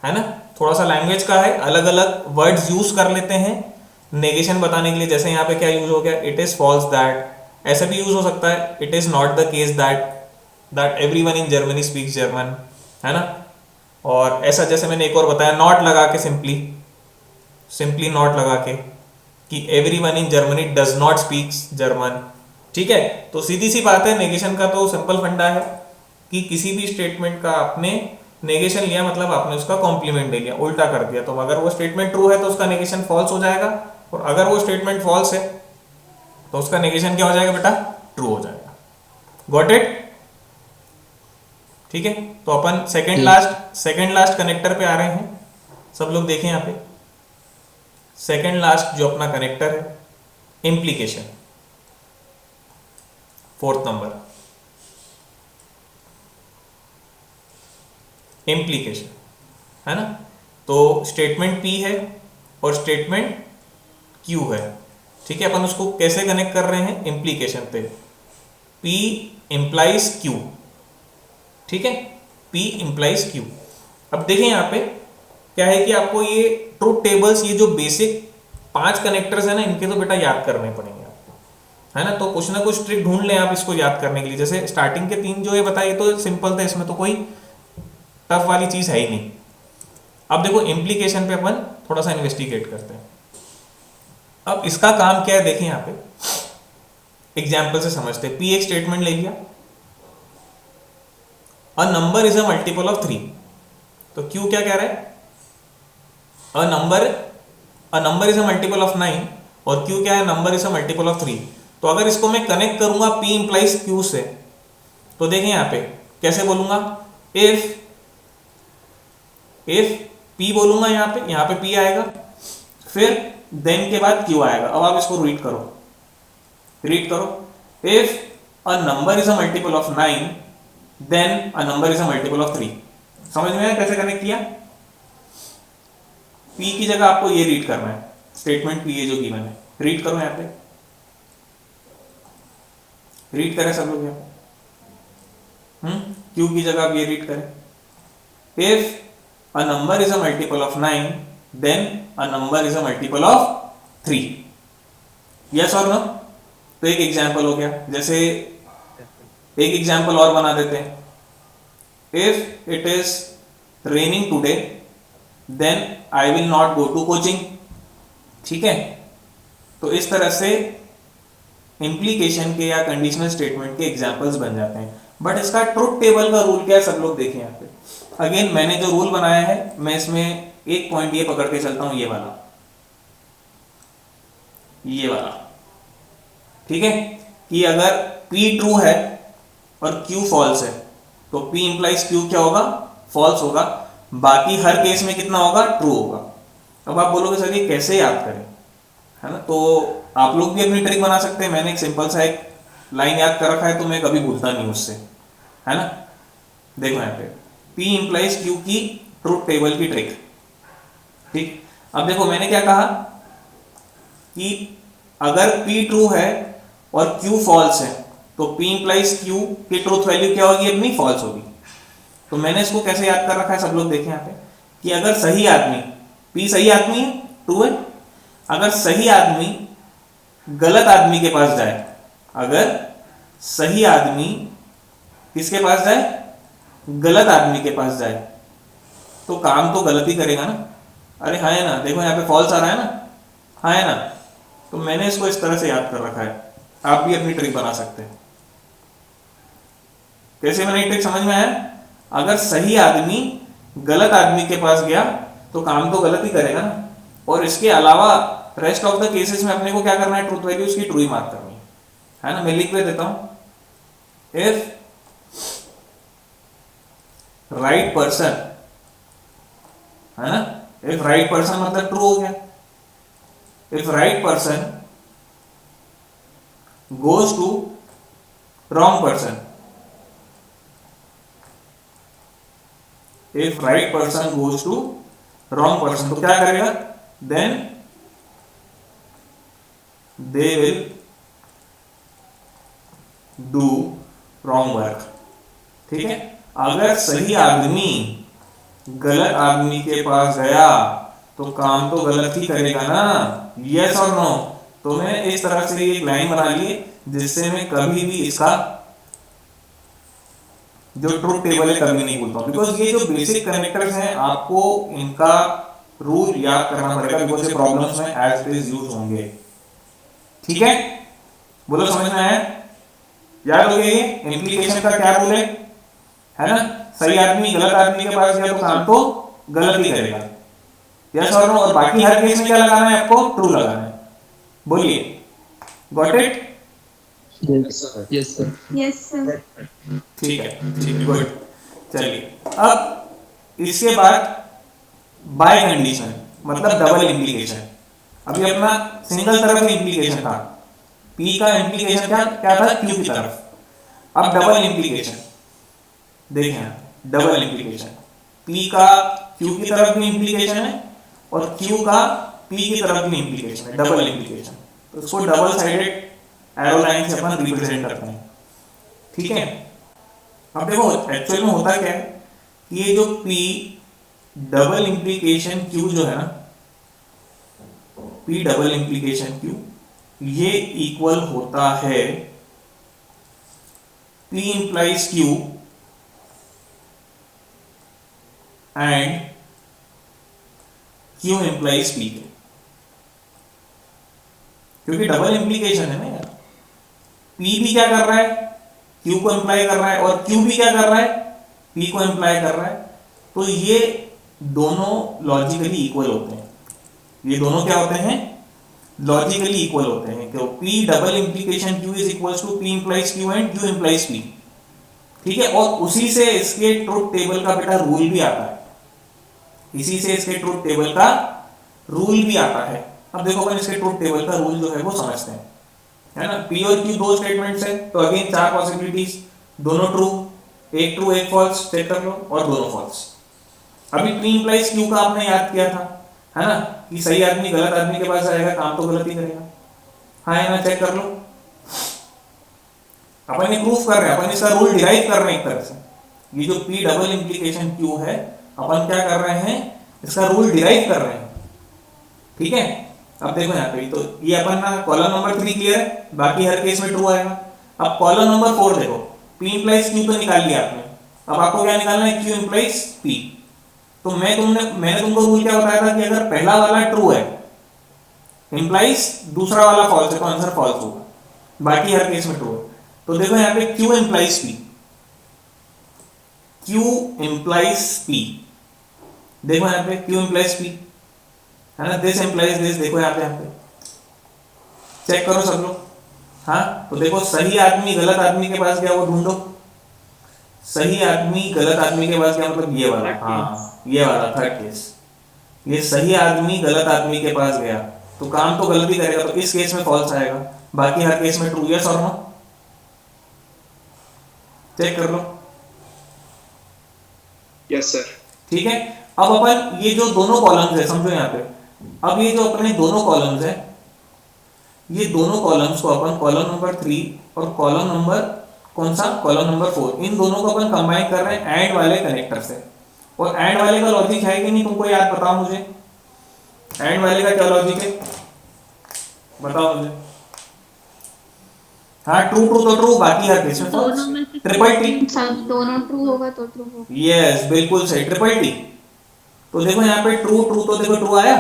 है ना। थोड़ा सा लैंग्वेज का है, अलग अलग वर्ड्स यूज कर लेते हैं नेगेशन बताने के लिए। जैसे यहाँ पे क्या यूज हो गया, इट इज फॉल्स दैट, ऐसे भी यूज हो सकता है, it is not the case that everyone in Germany speaks German, है ना। और ऐसा जैसे मैंने एक और बताया, नॉट लगा के, सिंपली नॉट लगा के, कि everyone in Germany does not speaks German. ठीक है, तो सीधी सी बात है, नेगेशन का तो सिंपल फंडा है कि किसी भी स्टेटमेंट का आपने नेगेशन लिया मतलब आपने उसका कॉम्प्लीमेंट ले लिया, उल्टा कर दिया। तो अगर वो स्टेटमेंट ट्रू है तो उसका नेगेशन फॉल्स हो जाएगा, और अगर वो स्टेटमेंट फॉल्स है तो उसका नेगेशन क्या हो जाएगा बेटा, ट्रू हो जाएगा। Got it? ठीक है, तो अपन सेकंड लास्ट कनेक्टर पे आ रहे हैं। सब लोग देखें यहाँ पे, सेकंड लास्ट जो अपना कनेक्टर है, इंप्लीकेशन, 4th नंबर, इंप्लीकेशन, है ना। तो स्टेटमेंट P है और स्टेटमेंट Q है। ठीक है, अपन उसको कैसे कनेक्ट कर रहे हैं, इंप्लीकेशन पे, P इंप्लाइज Q। ठीक है, P इंप्लाइज Q। अब देखें यहाँ पे क्या है कि आपको ये ट्रूथ टेबल्स, ये जो बेसिक 5 कनेक्टर्स है ना, इनके तो बेटा याद करने पड़ेंगे आपको, है ना। तो कुछ ना कुछ ट्रिक ढूंढ लें आप इसको याद करने के लिए। जैसे स्टार्टिंग के 3 जो ये बताए तो सिंपल थे, इसमें तो कोई टफ वाली चीज है ही नहीं। अब देखो इम्प्लीकेशन पे अपन थोड़ा सा इन्वेस्टिगेट करते हैं। अब इसका काम क्या है देखें यहाँ पे एग्जाम्पल से समझते हैं। पी एक स्टेटमेंट ले लिया, अ number is a multiple of 3, तो क्यू क्या कह रहा है, अ number is a multiple of 9 और क्यू क्या है, number is a multiple of 3। तो अगर इसको मैं कनेक्ट करूंगा P इंप्लाइज Q से, तो देखें यहाँ पे कैसे बोलूंगा, इफ P बोलूंगा यहाँ पे P आएगा, फिर देन के बाद Q आएगा। अब आप इसको रीड करो, if a number is a multiple of 9 then a number is a multiple of 3। समझ में आया कैसे कनेक्ट किया? P की जगह आपको ये रीड करना है, स्टेटमेंट P है जो गिवन है, रीड करो यहाँ पे, रीड करें सब लोग यहाँ पे। Q की जगह आप ये रीड करें, if a number is a multiple of 9 then a number is a multiple of 3, yes or no? तो एक एग्जाम्पल हो गया, जैसे एक एग्जाम्पल और बना देते हैं, if it is raining today then I will not go to coaching. ठीक है, तो इस तरह से इंप्लीकेशन के या कंडीशनल स्टेटमेंट के एग्जाम्पल्स बन जाते हैं। बट इसका ट्रुथ टेबल का रूल क्या है सब लोग देखें यहाँ पे। अगेन मैंने जो रूल बनाया है, मैं इसमें एक पॉइंट ये पकड़ के चलता हूं, ये वाला, ठीक है, कि अगर P ट्रू है और Q फॉल्स है तो P इंप्लाइज Q क्या होगा, फॉल्स होगा, बाकी हर केस में कितना होगा, ट्रू होगा। अब आप बोलोगे सर ये कैसे याद करें, है ना, तो आप लोग भी अपनी ट्रिक बना सकते हैं। मैंने एक सिंपल सा एक लाइन याद कर रखा है, तो मैं कभी भूलता नहीं उससे, है ना। देखो यहाँ पे P इंप्लाइज Q की ट्रूथ टेबल की ट्रिक। ठीक, अब देखो मैंने क्या कहा कि अगर P ट्रू है और Q फॉल्स है तो P इंप्लाइज Q की ट्रूथ वैल्यू क्या होगी, अपनी फॉल्स होगी। तो मैंने इसको कैसे याद कर रखा है सब लोग देखें यहाँ पे, कि अगर सही आदमी, P सही आदमी है, ट्रू है, अगर सही आदमी गलत आदमी के पास जाए, अगर सही आदमी किसके पास जाए, गलत आदमी के पास जाए, तो काम तो गलत ही करेगा ना। अरे हाँ है ना, देखो यहाँ पे फॉल्स आ रहा है ना, हाँ है ना। तो मैंने इसको इस तरह से याद कर रखा है, आप भी अपनी ट्रिक बना सकते हैं। कैसे मैंने ट्रिक समझ में आया? अगर सही आदमी गलत आदमी के पास गया तो काम तो गलत ही करेगा ना, और इसके अलावा रेस्ट ऑफ द केसेस में अपने को क्या करना है, ट्रूथ वैल्यू उसकी ट्रू ही मार्क करनी है ना। मैं लिख के देता हूं, इफ राइट पर्सन, है ना, इफ राइट पर्सन मतलब ट्रू हो गया, if right person goes to wrong person, if right person goes to wrong person, तो क्या करेगा, then they will do wrong work. ठीक है, अगर सही आदमी गलत आदमी के पास गया तो काम तो गलत ही करेगा ना, यस और नो। तो मैं इस तरह से एक लाइन बना ली जिससे मैं कभी भी इसका जो ट्रूथ टेबल है कभी नहीं भूलता हूं, बिकॉज ये जो बेसिक कनेक्टर्स हैं आपको इनका रूल याद करना पड़ेगा, बिकॉज ये प्रॉब्लम्स में एज इट इज यूज होंगे। ठीक है, बोलो समझ में आया? याद हो गया ये इंप्लीकेशन का क्या रूल है ना, सही आदमी गलत आदमी के पास गया तो काम तो गलत ही करेगा, यस और नो। और बाकी हर केस में क्या लगाना है, आपको ट्रू लगाना है। बोलिए, got it? Yes, sir. Yes, sir. Yes, sir. ठीक है, गुड। चलिए अब इसके बाद बाय कंडीशन मतलब डबल इंप्लीकेशन। अभी अपना सिंगल तरफ इंप्लीकेशन था, P का इंप्लीकेशन क्या था, Q की तरफ। अब डबल इंप्लीकेशन देखें, डबल इंप्लीकेशन P का Q की तरफ भी इंप्लीकेशन है और Q का P की तरफ भी इंप्लीकेशन है, डबल इंप्लीकेशन। तो इसको डबल साइडेड एरो लाइन से अपन रिप्रेजेंट करते हैं। ठीक है, अब देखो एक्चुअल में होता क्या है कि ये जो P डबल इंप्लीकेशन Q जो है ना, P डबल इंप्लीकेशन Q, ये इक्वल होता है P implies Q and Q implies P के, क्योंकि डबल इंप्लीकेशन है ना यार, P भी क्या कर रहा है, Q को इंप्लाई कर रहा है, और Q भी क्या कर रहा है, P को इंप्लाई कर रहा है। तो ये दोनों लॉजिकली इक्वल होते हैं, ये दोनों क्या होते हैं, लॉजिकली इक्वल होते हैं। क्यों, P double implication Q is equals to P implies Q and Q implies P, ठीक है। और उसी से इसके ट्रुथ टेबल का बेटा रूल भी आता है, इसी से इसके ट्रुथ टेबल का रूल भी आता है। अब देखो अपन इसके ट्रुथ टेबल का रूल जो है वो समझते हैं, है ना। P और Q दो स्टेटमेंट्स है, तो अगेन चार पॉसिबिलिटीज, दोनों ट्रू, एक ट्रू एक फॉल्स, चेक कर लो, और दोनों फॉल्स। अभी P इंप्लाइज Q का आपने याद किया था, है ना, कि सही आदमी गलत आदमी के पास जाएगा, काम तो गलत ही करेगा, हाँ है ना, चेक कर लो। अपन ये प्रूफ कर रहे हैं, अपन इसका रूल डिराइव कर रहे हैं एक तरह से। ये जो P डबल इंप्लीकेशन Q है, अपन क्या कर रहे हैं, इसका रूल डिराइव कर रहे हैं, ठीक है। अब देखो यहाँ पे, तो ये अपन ना कॉलम नंबर 3 क्लियर है, बाकी हर केस में ट्रू आएगा। अब कॉलम नंबर 4 देखो, P इंप्लाइज Q तो निकाल लिया आपने, अब आपको क्या निकालना है, Q इंप्लाइज P। तो मैंने तुमको रूल क्या बताया था कि अगर पहला वाला ट्रू है इंप्लाइज दूसरा वाला फॉल्स है, तो आंसर फॉल्स होगा, बाकी हर केस में ट्रू है। तो देखो यहाँ पे Q implies P, Q implies P, देखो यहाँ पे Q इंप्लाइज P, है ना, दिस इंप्लाइज दिस, देखो यहाँ पे चेक करो सब लोग। हाँ, तो देखो सही आदमी गलत आदमी के पास गया, वो ढूंढो, सही आदमी गलत आदमी के पास गया, मतलब ये वाला, हाँ ये वाला थर्ड केस, ये सही आदमी गलत आदमी के पास गया, तो काम तो गलत ही करेगा, तो इस केस में फॉल्स आएगा, बाकी हर केस में ट्रू। यस और नो, चेक कर लो। Yes sir. ठीक है, अब अपन ये जो दोनों कॉलम्स है, समझो यहाँ पे, अब ये जो अपने दोनों कॉलम्स है, ये दोनों कॉलम्स को अपन कॉलम नंबर 3 और कॉलम नंबर कौन सा, कॉलम नंबर 4, इन दोनों को अपन कंबाइन कर रहे हैं एंड वाले कनेक्टर से। और एंड वाले का लॉजिक है कि नहीं, तुमको याद, बताओ मुझे, एंड वाले का क्या लॉजिक है, बताओ मुझे। हाँ, ट्रू ट्रू तो ट्रू, बाकी हर केस में फॉल्स, ट्रिपल टी, दोनों ट्रू होगा तो ट्रू होगा। यस बिल्कुल सही, ट्रिपल टी। तो देखो यहाँ पे ट्रू ट्रू, तो देखो ट्रू आया,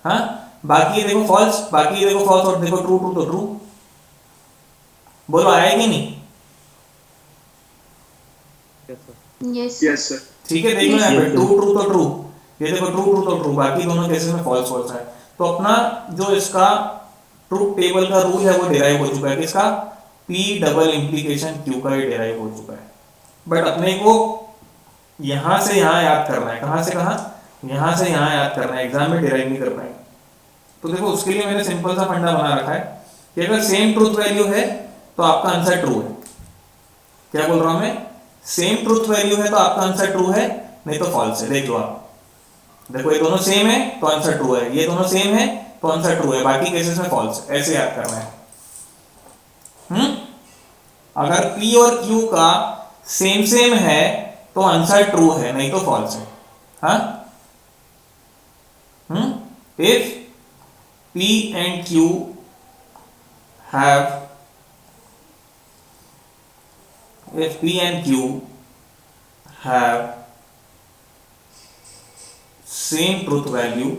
हाँ, बाकी देखो फॉल्स, बाकी देखो फॉल्स, और देखो ट्रू ट्रू तो ट्रू, बोलो आया कि नहीं। Yes yes sir. ठीक है, देख लो यहाँ पे ट्रू ट्रू तो ट्रू, ये देखो ट्रू ट्रू तो ट्रू, बाकी दोनों केसेस में फॉल्स फॉल्स है। तो अपना जो इसका ट्रुथ टेबल का रूल है वो डिराइव हो चुका है, किसका, P डबल इंप्लीकेशन Q का ही डिराइव हो चुका है। बट अपने को यहां से यहां याद करना है, कहां से कहां, यहां से यहां याद करना है, एग्जाम में डिराइव नहीं कर पाएंगे। तो देखो उसके लिए मैंने सिंपल सा फंडा बना रखा है कि अगर सेम ट्रुथ वैल्यू है तो आपका आंसर ट्रू है। क्या बोल रहा हूं मैं, सेम ट्रुथ वैल्यू है तो आपका आंसर ट्रू है, नहीं तो फॉल्स है। देख लो आप, देखो ये दोनों सेम है तो आंसर ट्रू है, ये दोनों सेम है तो आंसर ट्रू है, बाकी केसेस में फॉल्स। ऐसे याद करना है। अगर P और Q का सेम सेम है तो आंसर ट्रू है, नहीं तो फॉल्स है। हाँ, if P and Q have, if P and Q have same truth value,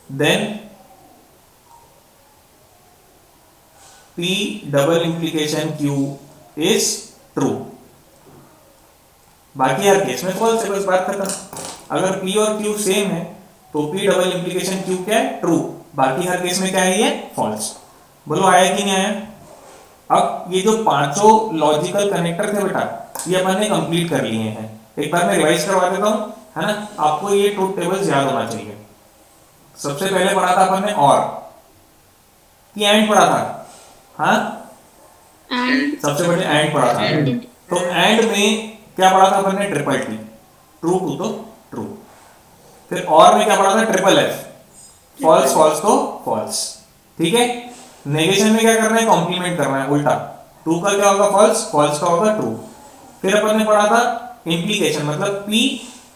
then P double implication Q is true, बाकी हर केस में फॉल्स है, बस बात खत्म। अगर P और Q सेम है तो P डबल इंप्लीकेशन Q क्या है, ट्रू, बाकी हर केस में क्या है, ये फॉल्स। बोलो आया कि नहीं आया। अब ये जो पांचों लॉजिकल कनेक्टर थे बेटा, ये अपन ने कंप्लीट कर लिए हैं। एक बार मैं रिवाइज करवा देता हूं, है ना, आपको ये ट्रूथ टेबल्स याद होना चाहिए। सबसे पहले पढ़ा था अपन ने और कि एंड पढ़ा था, हाँ, एंड सबसे पहले एंड पढ़ा था। तो एंड में क्या पढ़ा था अपन ने, ट्रिपल टी, ट्रू टू तो ट्रू। फिर और में क्या पढ़ा था, ट्रिपल एफ, फॉल्स फॉल्स तो फॉल्स। ठीक है, नेगेशन में क्या करना है, कॉम्प्लीमेंट करना है, उल्टा, ट्रू का क्या होगा फॉल्स, फॉल्स का होगा ट्रू। फिर अपन ने पढ़ा था इंप्लीकेशन, मतलब P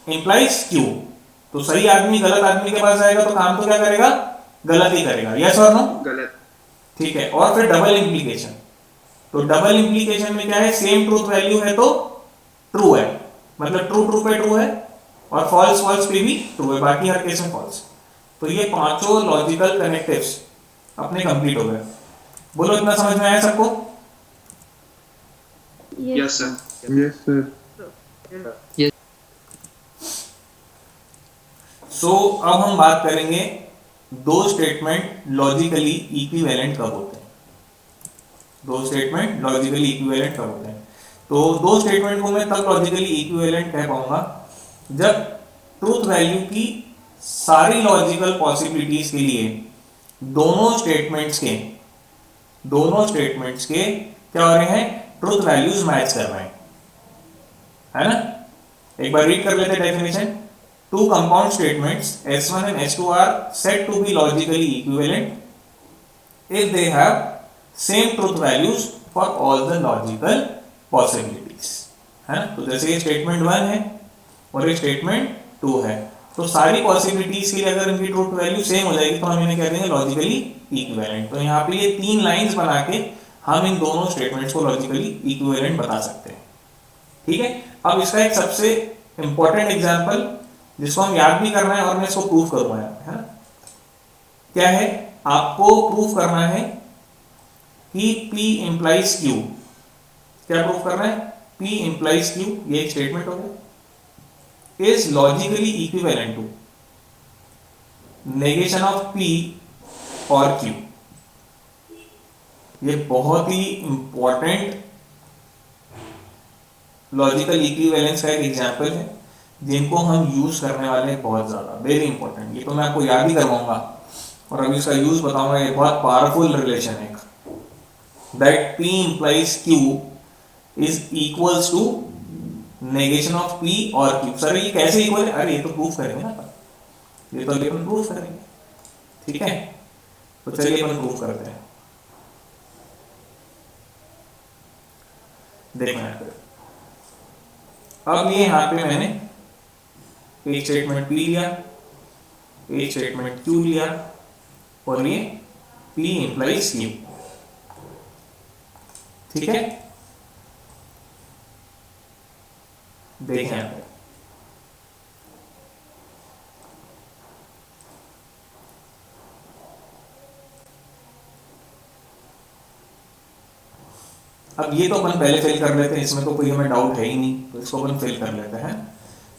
इंप्लाइज Q, तो सही आदमी गलत आदमी के पास जाएगा तो काम तो क्या करेगा, गलत ही करेगा। यस और नो, गलत। ठीक है। और फिर डबल इंप्लीकेशन, तो डबल इंप्लीकेशन में क्या है, सेम ट्रूथ वैल्यू है तो ट्रू है, मतलब ट्रू ट्रू पे ट्रू है और फॉल्स फॉल्स पे भी ट्रू है, बाकी हर केस में फॉल्स। तो ये पांचों लॉजिकल कनेक्टिव्स अपने कंप्लीट हो गए। बोलो इतना समझ में आया सबको? Yes, sir. Yes, sir. सो अब हम बात करेंगे दो स्टेटमेंट लॉजिकली इक्विवेलेंट कब होते हैं। दो स्टेटमेंट लॉजिकली इक्विवेलेंट कब होते हैं? तो दो स्टेटमेंट को मैं तब लॉजिकली इक्विवेलेंट कह पाऊंगा जब ट्रूथ वैल्यू की सारी लॉजिकल पॉसिबिलिटीज के लिए दोनों स्टेटमेंट्स के क्या हो रहे हैं, ट्रूथ वैल्यूज मैच कर रहे हैं, है ना। एक बार रीड कर लेते हैं definition. Two compound statements S1 and S2 are said to be logically equivalent if they have same truth values for all the logical possibilities, है ना। तो जैसे ये स्टेटमेंट 1 है और ये स्टेटमेंट 2 है, तो सारी पॉसिबिलिटीज के लिए अगर इनकी ट्रूथ वैल्यू सेम हो जाएगी तो हम इन्हें कह देंगे लॉजिकली इक्विवेलेंट। तो यहाँ पे ये 3 लाइंस बना के हम इन दोनों स्टेटमेंट्स को लॉजिकली इक्विवेलेंट बता सकते हैं, ठीक है। अब इसका एक सबसे इंपॉर्टेंट एग्जांपल जिसको हम याद भी करना है और मैं इसको प्रूफ करूंगा, है ना। क्या है, आपको प्रूफ करना है कि P implies Q। क्या प्रूफ करना है? P implies Q, ये एक स्टेटमेंट हो गया, is logically equivalent to negation of P और Q। ये बहुत ही इंपॉर्टेंट लॉजिकल इक्विवेलेंस का एक एग्जांपल है जिनको हम यूज करने वाले हैं बहुत ज्यादा, वेरी इंपॉर्टेंट। ये तो मैं आपको याद ही करवाऊंगा और अभी इसका यूज बताऊंगा। ये बहुत पावरफुल रिलेशन है, that P implies Q is equals to negation of P और Q। सर ये कैसे इक्वल है? अरे ये तो प्रूफ करेंगे ना, ये तो अपन प्रूफ करेंगे, ठीक है। तो चलिए अपन प्रूफ करते हैं। देखना है, अब ये यहाँ पे मैंने एक स्टेटमेंट P लिया, एक स्टेटमेंट Q लिया और ये P implies Q, ठीक है। देखें यहाँ पे, अब ये तो अपन पहले फिल कर लेते हैं, इसमें तो कोई हमें डाउट है ही नहीं, तो इसको अपन फिल कर लेते हैं।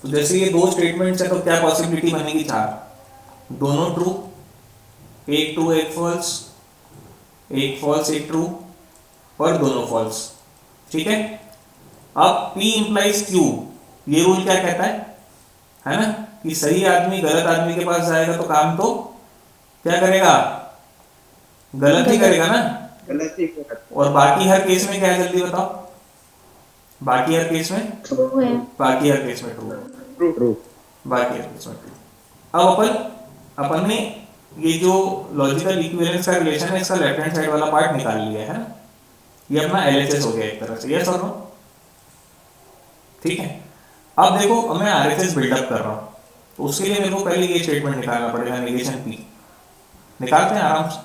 तो जैसे ये दो स्टेटमेंट्स है तो क्या पॉसिबिलिटी बनेगी? 4, दोनों ट्रू, एक ट्रू एक फॉल्स, एक फॉल्स एक ट्रू और दोनों फॉल्स, ठीक है। अब P implies Q, ये रूल क्या कहता है ना, कि सही आदमी गलत आदमी के पास जाएगा तो काम तो क्या करेगा, गलत ही करेगा ना। गलत ही करेगा। और बाकी हर केस में क्या है, जल्दी बताओ? बाकी हर केस में ट्रू है। बाकी हर केस में ट्रू, ट्रू। बाकी हर केस में ट्रू। अब अपन ने ये जो लॉजिकल इक्विवेलेंस का रिलेशन है इसका लेफ्ट हैंड साइड वाला पार्ट निकाल लिया है ना, ये अपना LHS हो गया एक तरह से, यस और नो, ठीक है। अब देखो अब मैं RHS बिल्डअप कर रहा हूँ, तो उसके लिए मेरे को पहले ये स्टेटमेंट निकालना पड़ेगा, नेगेशन P। निकालते हैं आराम से।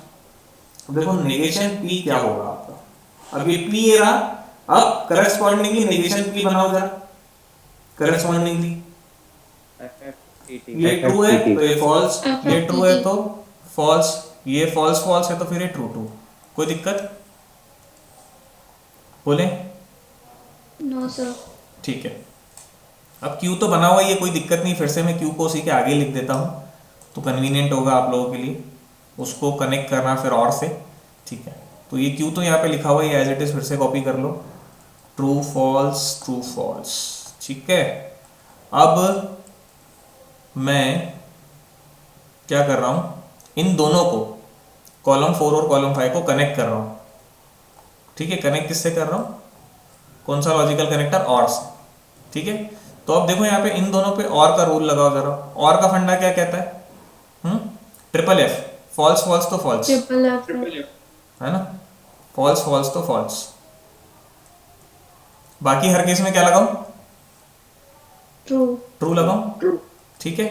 अब देखो नेगेशन P क्या होगा आपका, अब ये P ये रहा, अब करस्पॉन्डिंगली नेगेशन P बनाओ जरा, करस्पॉन्डिंगली ये ट्रू है तो ये फॉल्स, ये ट्रू है तो फॉल्स, ये फॉल्स फॉल्स है तो फिर ये ट्रू ट्रू। कोई दिक्कत बोले? No sir. ठीक है। अब Q तो बना हुआ है, ये कोई दिक्कत नहीं, फिर से मैं Q को उसी के आगे लिख देता हूँ तो कन्वीनियंट होगा आप लोगों के लिए उसको कनेक्ट करना फिर और से, ठीक है। तो ये Q तो यहाँ पे लिखा हुआ है एज इट इज, फिर से कॉपी कर लो, ट्रू फॉल्स, ठीक है। अब मैं क्या कर रहा हूँ, इन दोनों को कॉलम 4 और कॉलम 5 को कनेक्ट कर रहा हूँ, ठीक है। कनेक्ट किससे कर रहा हूँ, कौन सा लॉजिकल कनेक्टर? और से, ठीक है। तो अब देखो यहाँ पे इन दोनों पे और का रूल लगाओ जरा। और का फंडा क्या कहता है? ट्रिपल F, फॉल्स फॉल्स तो फॉल्स, ट्रिपल एफ है ना, फॉल्स फॉल्स तो फॉल्स। बाकी हर केस में क्या लगाऊं? ट्रू। ट्रू लगाऊं, ठीक है।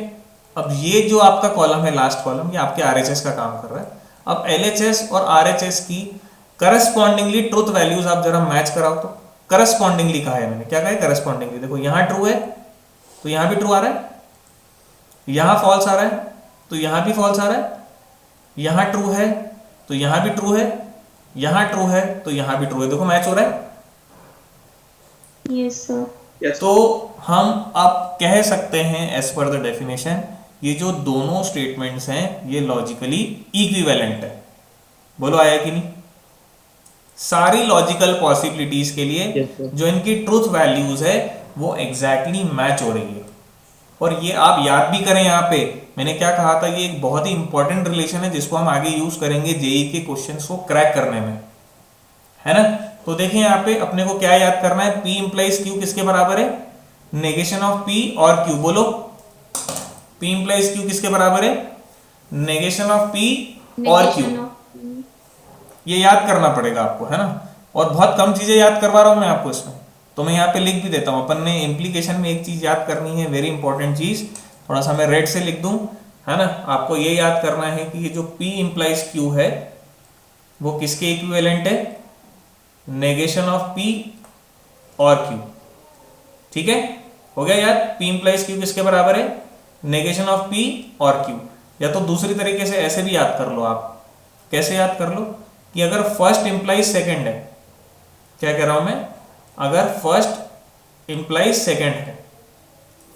अब ये जो आपका कॉलम है, लास्ट कॉलम, ये आपके RHS का काम कर रहा है। अब LHS और RHS की करस्पॉन्डिंगली ट्रुथ वैल्यूज आप जरा मैच कराओ। तो करस्पॉन्डिंगली कहा है मैंने, क्या कहा है करस्पॉन्डिंगली? देखो यहां ट्रू है तो यहां भी ट्रू आ रहा है, यहां फॉल्स आ रहा है तो यहां भी फॉल्स आ रहा है, यहां ट्रू है तो यहां भी ट्रू है, यहां ट्रू है तो यहां भी ट्रू है। देखो मैच हो रहा है। Yes, sir. Yes. तो हम अब कह सकते हैं एज पर द डेफिनेशन, ये जो दोनों स्टेटमेंट्स हैं ये लॉजिकली इक्विवेलेंट है। बोलो आया कि नहीं? सारी लॉजिकल पॉसिबिलिटीज के लिए Yes, sir. जो इनकी ट्रूथ वैल्यूज है वो एग्जैक्टली मैच हो रही है। और ये आप याद भी करें, यहां पे मैंने क्या कहा था, ये एक बहुत ही इंपॉर्टेंट रिलेशन है जिसको हम आगे यूज करेंगे जेई के क्वेश्चंस को क्रैक करने में, है ना। तो देखिए यहाँ पे अपने को क्या याद करना है, P इंप्लाइज Q किसके बराबर है? नेगेशन ऑफ P और Q। बोलो P इंप्लाइज Q किसके बराबर है? नेगेशन ऑफ P और Q। Negation of ये याद करना पड़ेगा आपको, है ना। और बहुत कम चीजें याद करवा रहा हूं मैं आपको इसमें, तो मैं यहाँ पे लिख भी देता हूँ। अपन ने इम्प्लीकेशन में एक चीज याद करनी है, वेरी इंपॉर्टेंट चीज, थोड़ा सा मैं रेड से लिख दूं, है ना। आपको ये याद करना है कि ये जो P इंप्लाइज Q है वो किसके इक्विवेलेंट है? नेगेशन ऑफ P और Q। ठीक है, हो गया याद? P इंप्लाइज Q किसके बराबर है? नेगेशन ऑफ P और Q। या तो दूसरी तरीके से ऐसे भी याद कर लो आप। कैसे याद कर लो कि अगर फर्स्ट इंप्लाइज सेकंड है, क्या कह रहा हूं मैं, अगर फर्स्ट इंप्लाइज सेकंड है,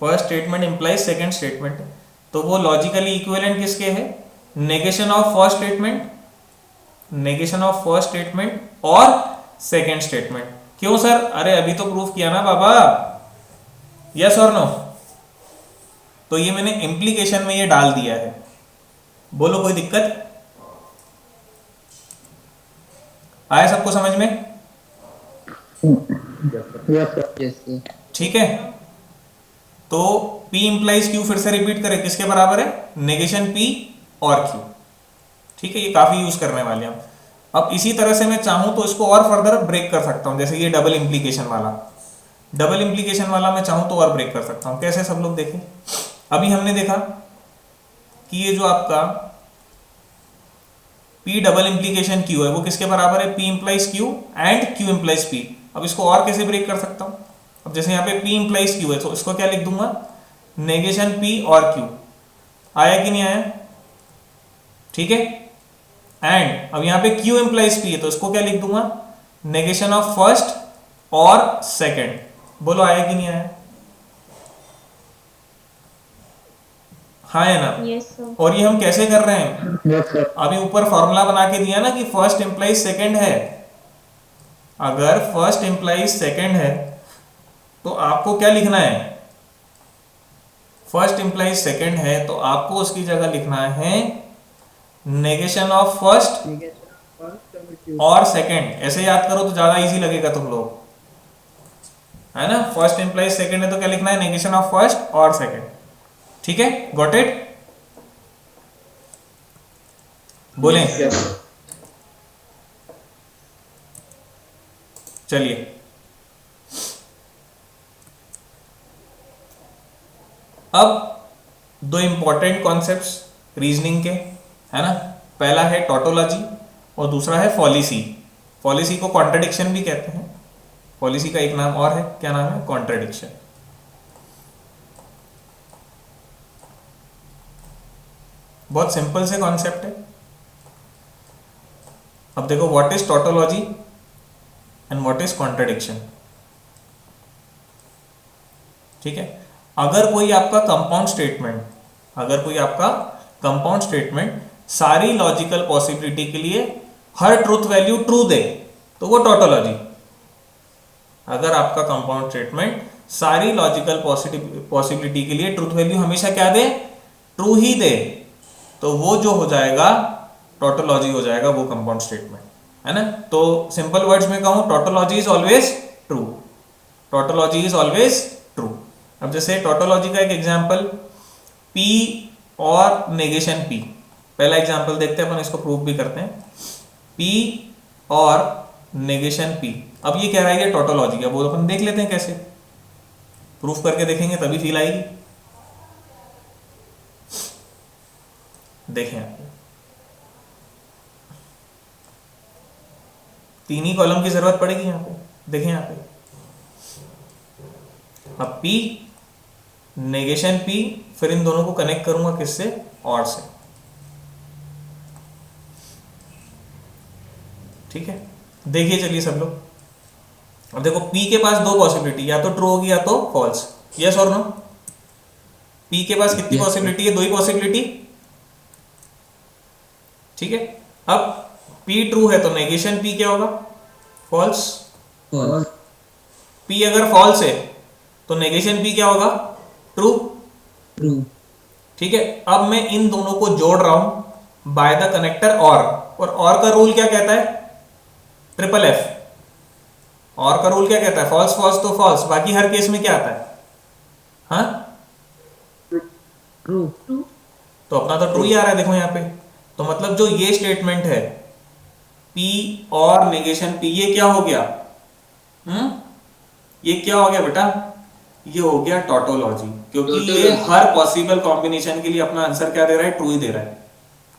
first statement implies second statement है, तो वो लॉजिकली इक्विवेलेंट किसके है? Negation of first statement, negation of first statement और सेकंड स्टेटमेंट। क्यों सर? अरे अभी तो प्रूफ किया ना बाबा, यस और नो। तो ये मैंने इंप्लीकेशन में ये डाल दिया है। बोलो कोई दिक्कत आया सबको समझ में? Yes, sir. Yes, sir. ठीक है, तो P इंप्लाइज Q फिर से रिपीट करें, किसके बराबर है? नेगेशन P और Q। ठीक है, ये काफी यूज करने वाले हम। अब इसी तरह से मैं चाहूं तो इसको और फर्दर ब्रेक कर सकता हूं, जैसे ये डबल इंप्लीकेशन वाला, डबल इंप्लीकेशन वाला मैं चाहूं तो और ब्रेक कर सकता हूं। कैसे? सब लोग देखें। अभी हमने देखा कि ये जो आपका P डबल इंप्लीकेशन Q है वो किसके बराबर है? P implies Q and Q implies P। अब इसको और कैसे ब्रेक कर सकता हूं? अब जैसे यहाँ पे P इंप्लाइज Q है तो इसको क्या लिख दूंगा? नेगेशन P और Q। आया कि नहीं आया? ठीक है। एंड अब यहाँ पे Q इंप्लाइज P है तो इसको क्या लिख दूंगा? नेगेशन ऑफ फर्स्ट और सेकंड। बोलो आया कि नहीं आया? हाँ है ना? Yes, sir. और ये हम कैसे कर रहे हैं? Yes, sir. अभी ऊपर फॉर्मूला बना के दिया ना कि फर्स्ट इंप्लाइज सेकंड है। अगर फर्स्ट इंप्लाइज सेकंड है तो आपको क्या लिखना है? फर्स्ट इंप्लाइज सेकंड है तो आपको उसकी जगह लिखना है नेगेशन ऑफ फर्स्ट और सेकंड। ऐसे याद करो तो ज्यादा इजी लगेगा तुम लोग, है ना। फर्स्ट इंप्लाइज सेकंड है तो क्या लिखना है? नेगेशन ऑफ फर्स्ट और सेकंड। ठीक है, गॉट इट? बोले Yes, sir. चलिए, अब दो इंपॉर्टेंट कॉन्सेप्ट्स रीजनिंग के, है ना। पहला है टोटोलॉजी और दूसरा है फॉलिसी। फॉलिसी को कॉन्ट्रडिक्शन भी कहते हैं। फॉलिसी का एक नाम और है, क्या नाम है? कॉन्ट्रडिक्शन। बहुत सिंपल से कॉन्सेप्ट है। अब देखो, what is tautology and what is contradiction. ठीक है, अगर कोई आपका कंपाउंड स्टेटमेंट, अगर कोई आपका कंपाउंड स्टेटमेंट सारी लॉजिकल पॉसिबिलिटी के लिए हर ट्रूथ वैल्यू ट्रू दे तो वो टोटोलॉजी। अगर आपका कंपाउंड स्टेटमेंट सारी लॉजिकल पॉसिबिलिटी के लिए ट्रूथ वैल्यू हमेशा क्या दे? ट्रू ही दे, तो वो जो हो जाएगा टोटोलॉजी हो जाएगा, वो कंपाउंड स्टेटमेंट, है ना। तो सिंपल वर्ड्स में कहूं, tautology is always true, tautology is always true. अब जैसे टोटोलॉजी का एक एग्जांपल P और नेगेशन P। पहला एग्जांपल देखते हैं, अपन इसको प्रूव भी करते हैं। P और नेगेशन P। अब ये कह रहा है ये टोटोलॉजी है, वो अपन देख लेते हैं कैसे प्रूफ करके देखेंगे, तभी फील आएगी। देखें, तीन ही कॉलम की जरूरत पड़ेगी यहाँ पे, देखिए यहाँ पे। अब P नेगेशन P, फिर इन दोनों को कनेक्ट करूंगा किससे, और से, ठीक है। देखिए चलिए सब लोग, अब देखो P के पास दो पॉसिबिलिटी, या तो ट्रू होगी या तो फॉल्स, यस और नो। P के पास कितनी पॉसिबिलिटी है, दो ही पॉसिबिलिटी, ठीक है। अब P ट्रू है तो नेगेशन P क्या होगा, फॉल्स। P अगर फॉल्स है तो नेगेशन P क्या होगा, ट्रू। ठीक है। अब मैं इन दोनों को जोड़ रहा हूं बाय द कनेक्टर और का रूल क्या कहता है, ट्रिपल F। और का रूल क्या कहता है, फॉल्स फॉल्स तो फॉल्स, बाकी हर केस में क्या आता है, हाँ ट्रू। तो अपना तो ट्रू ही आ रहा है, देखो यहाँ पे। तो मतलब जो ये स्टेटमेंट है P और नेगेशन P, ये क्या हो गया, ये क्या हो गया बेटा, ये हो गया टोटोलॉजी, क्योंकि ये हर पॉसिबल कॉम्बिनेशन के लिए अपना आंसर क्या दे रहा है, ट्रू ही दे रहा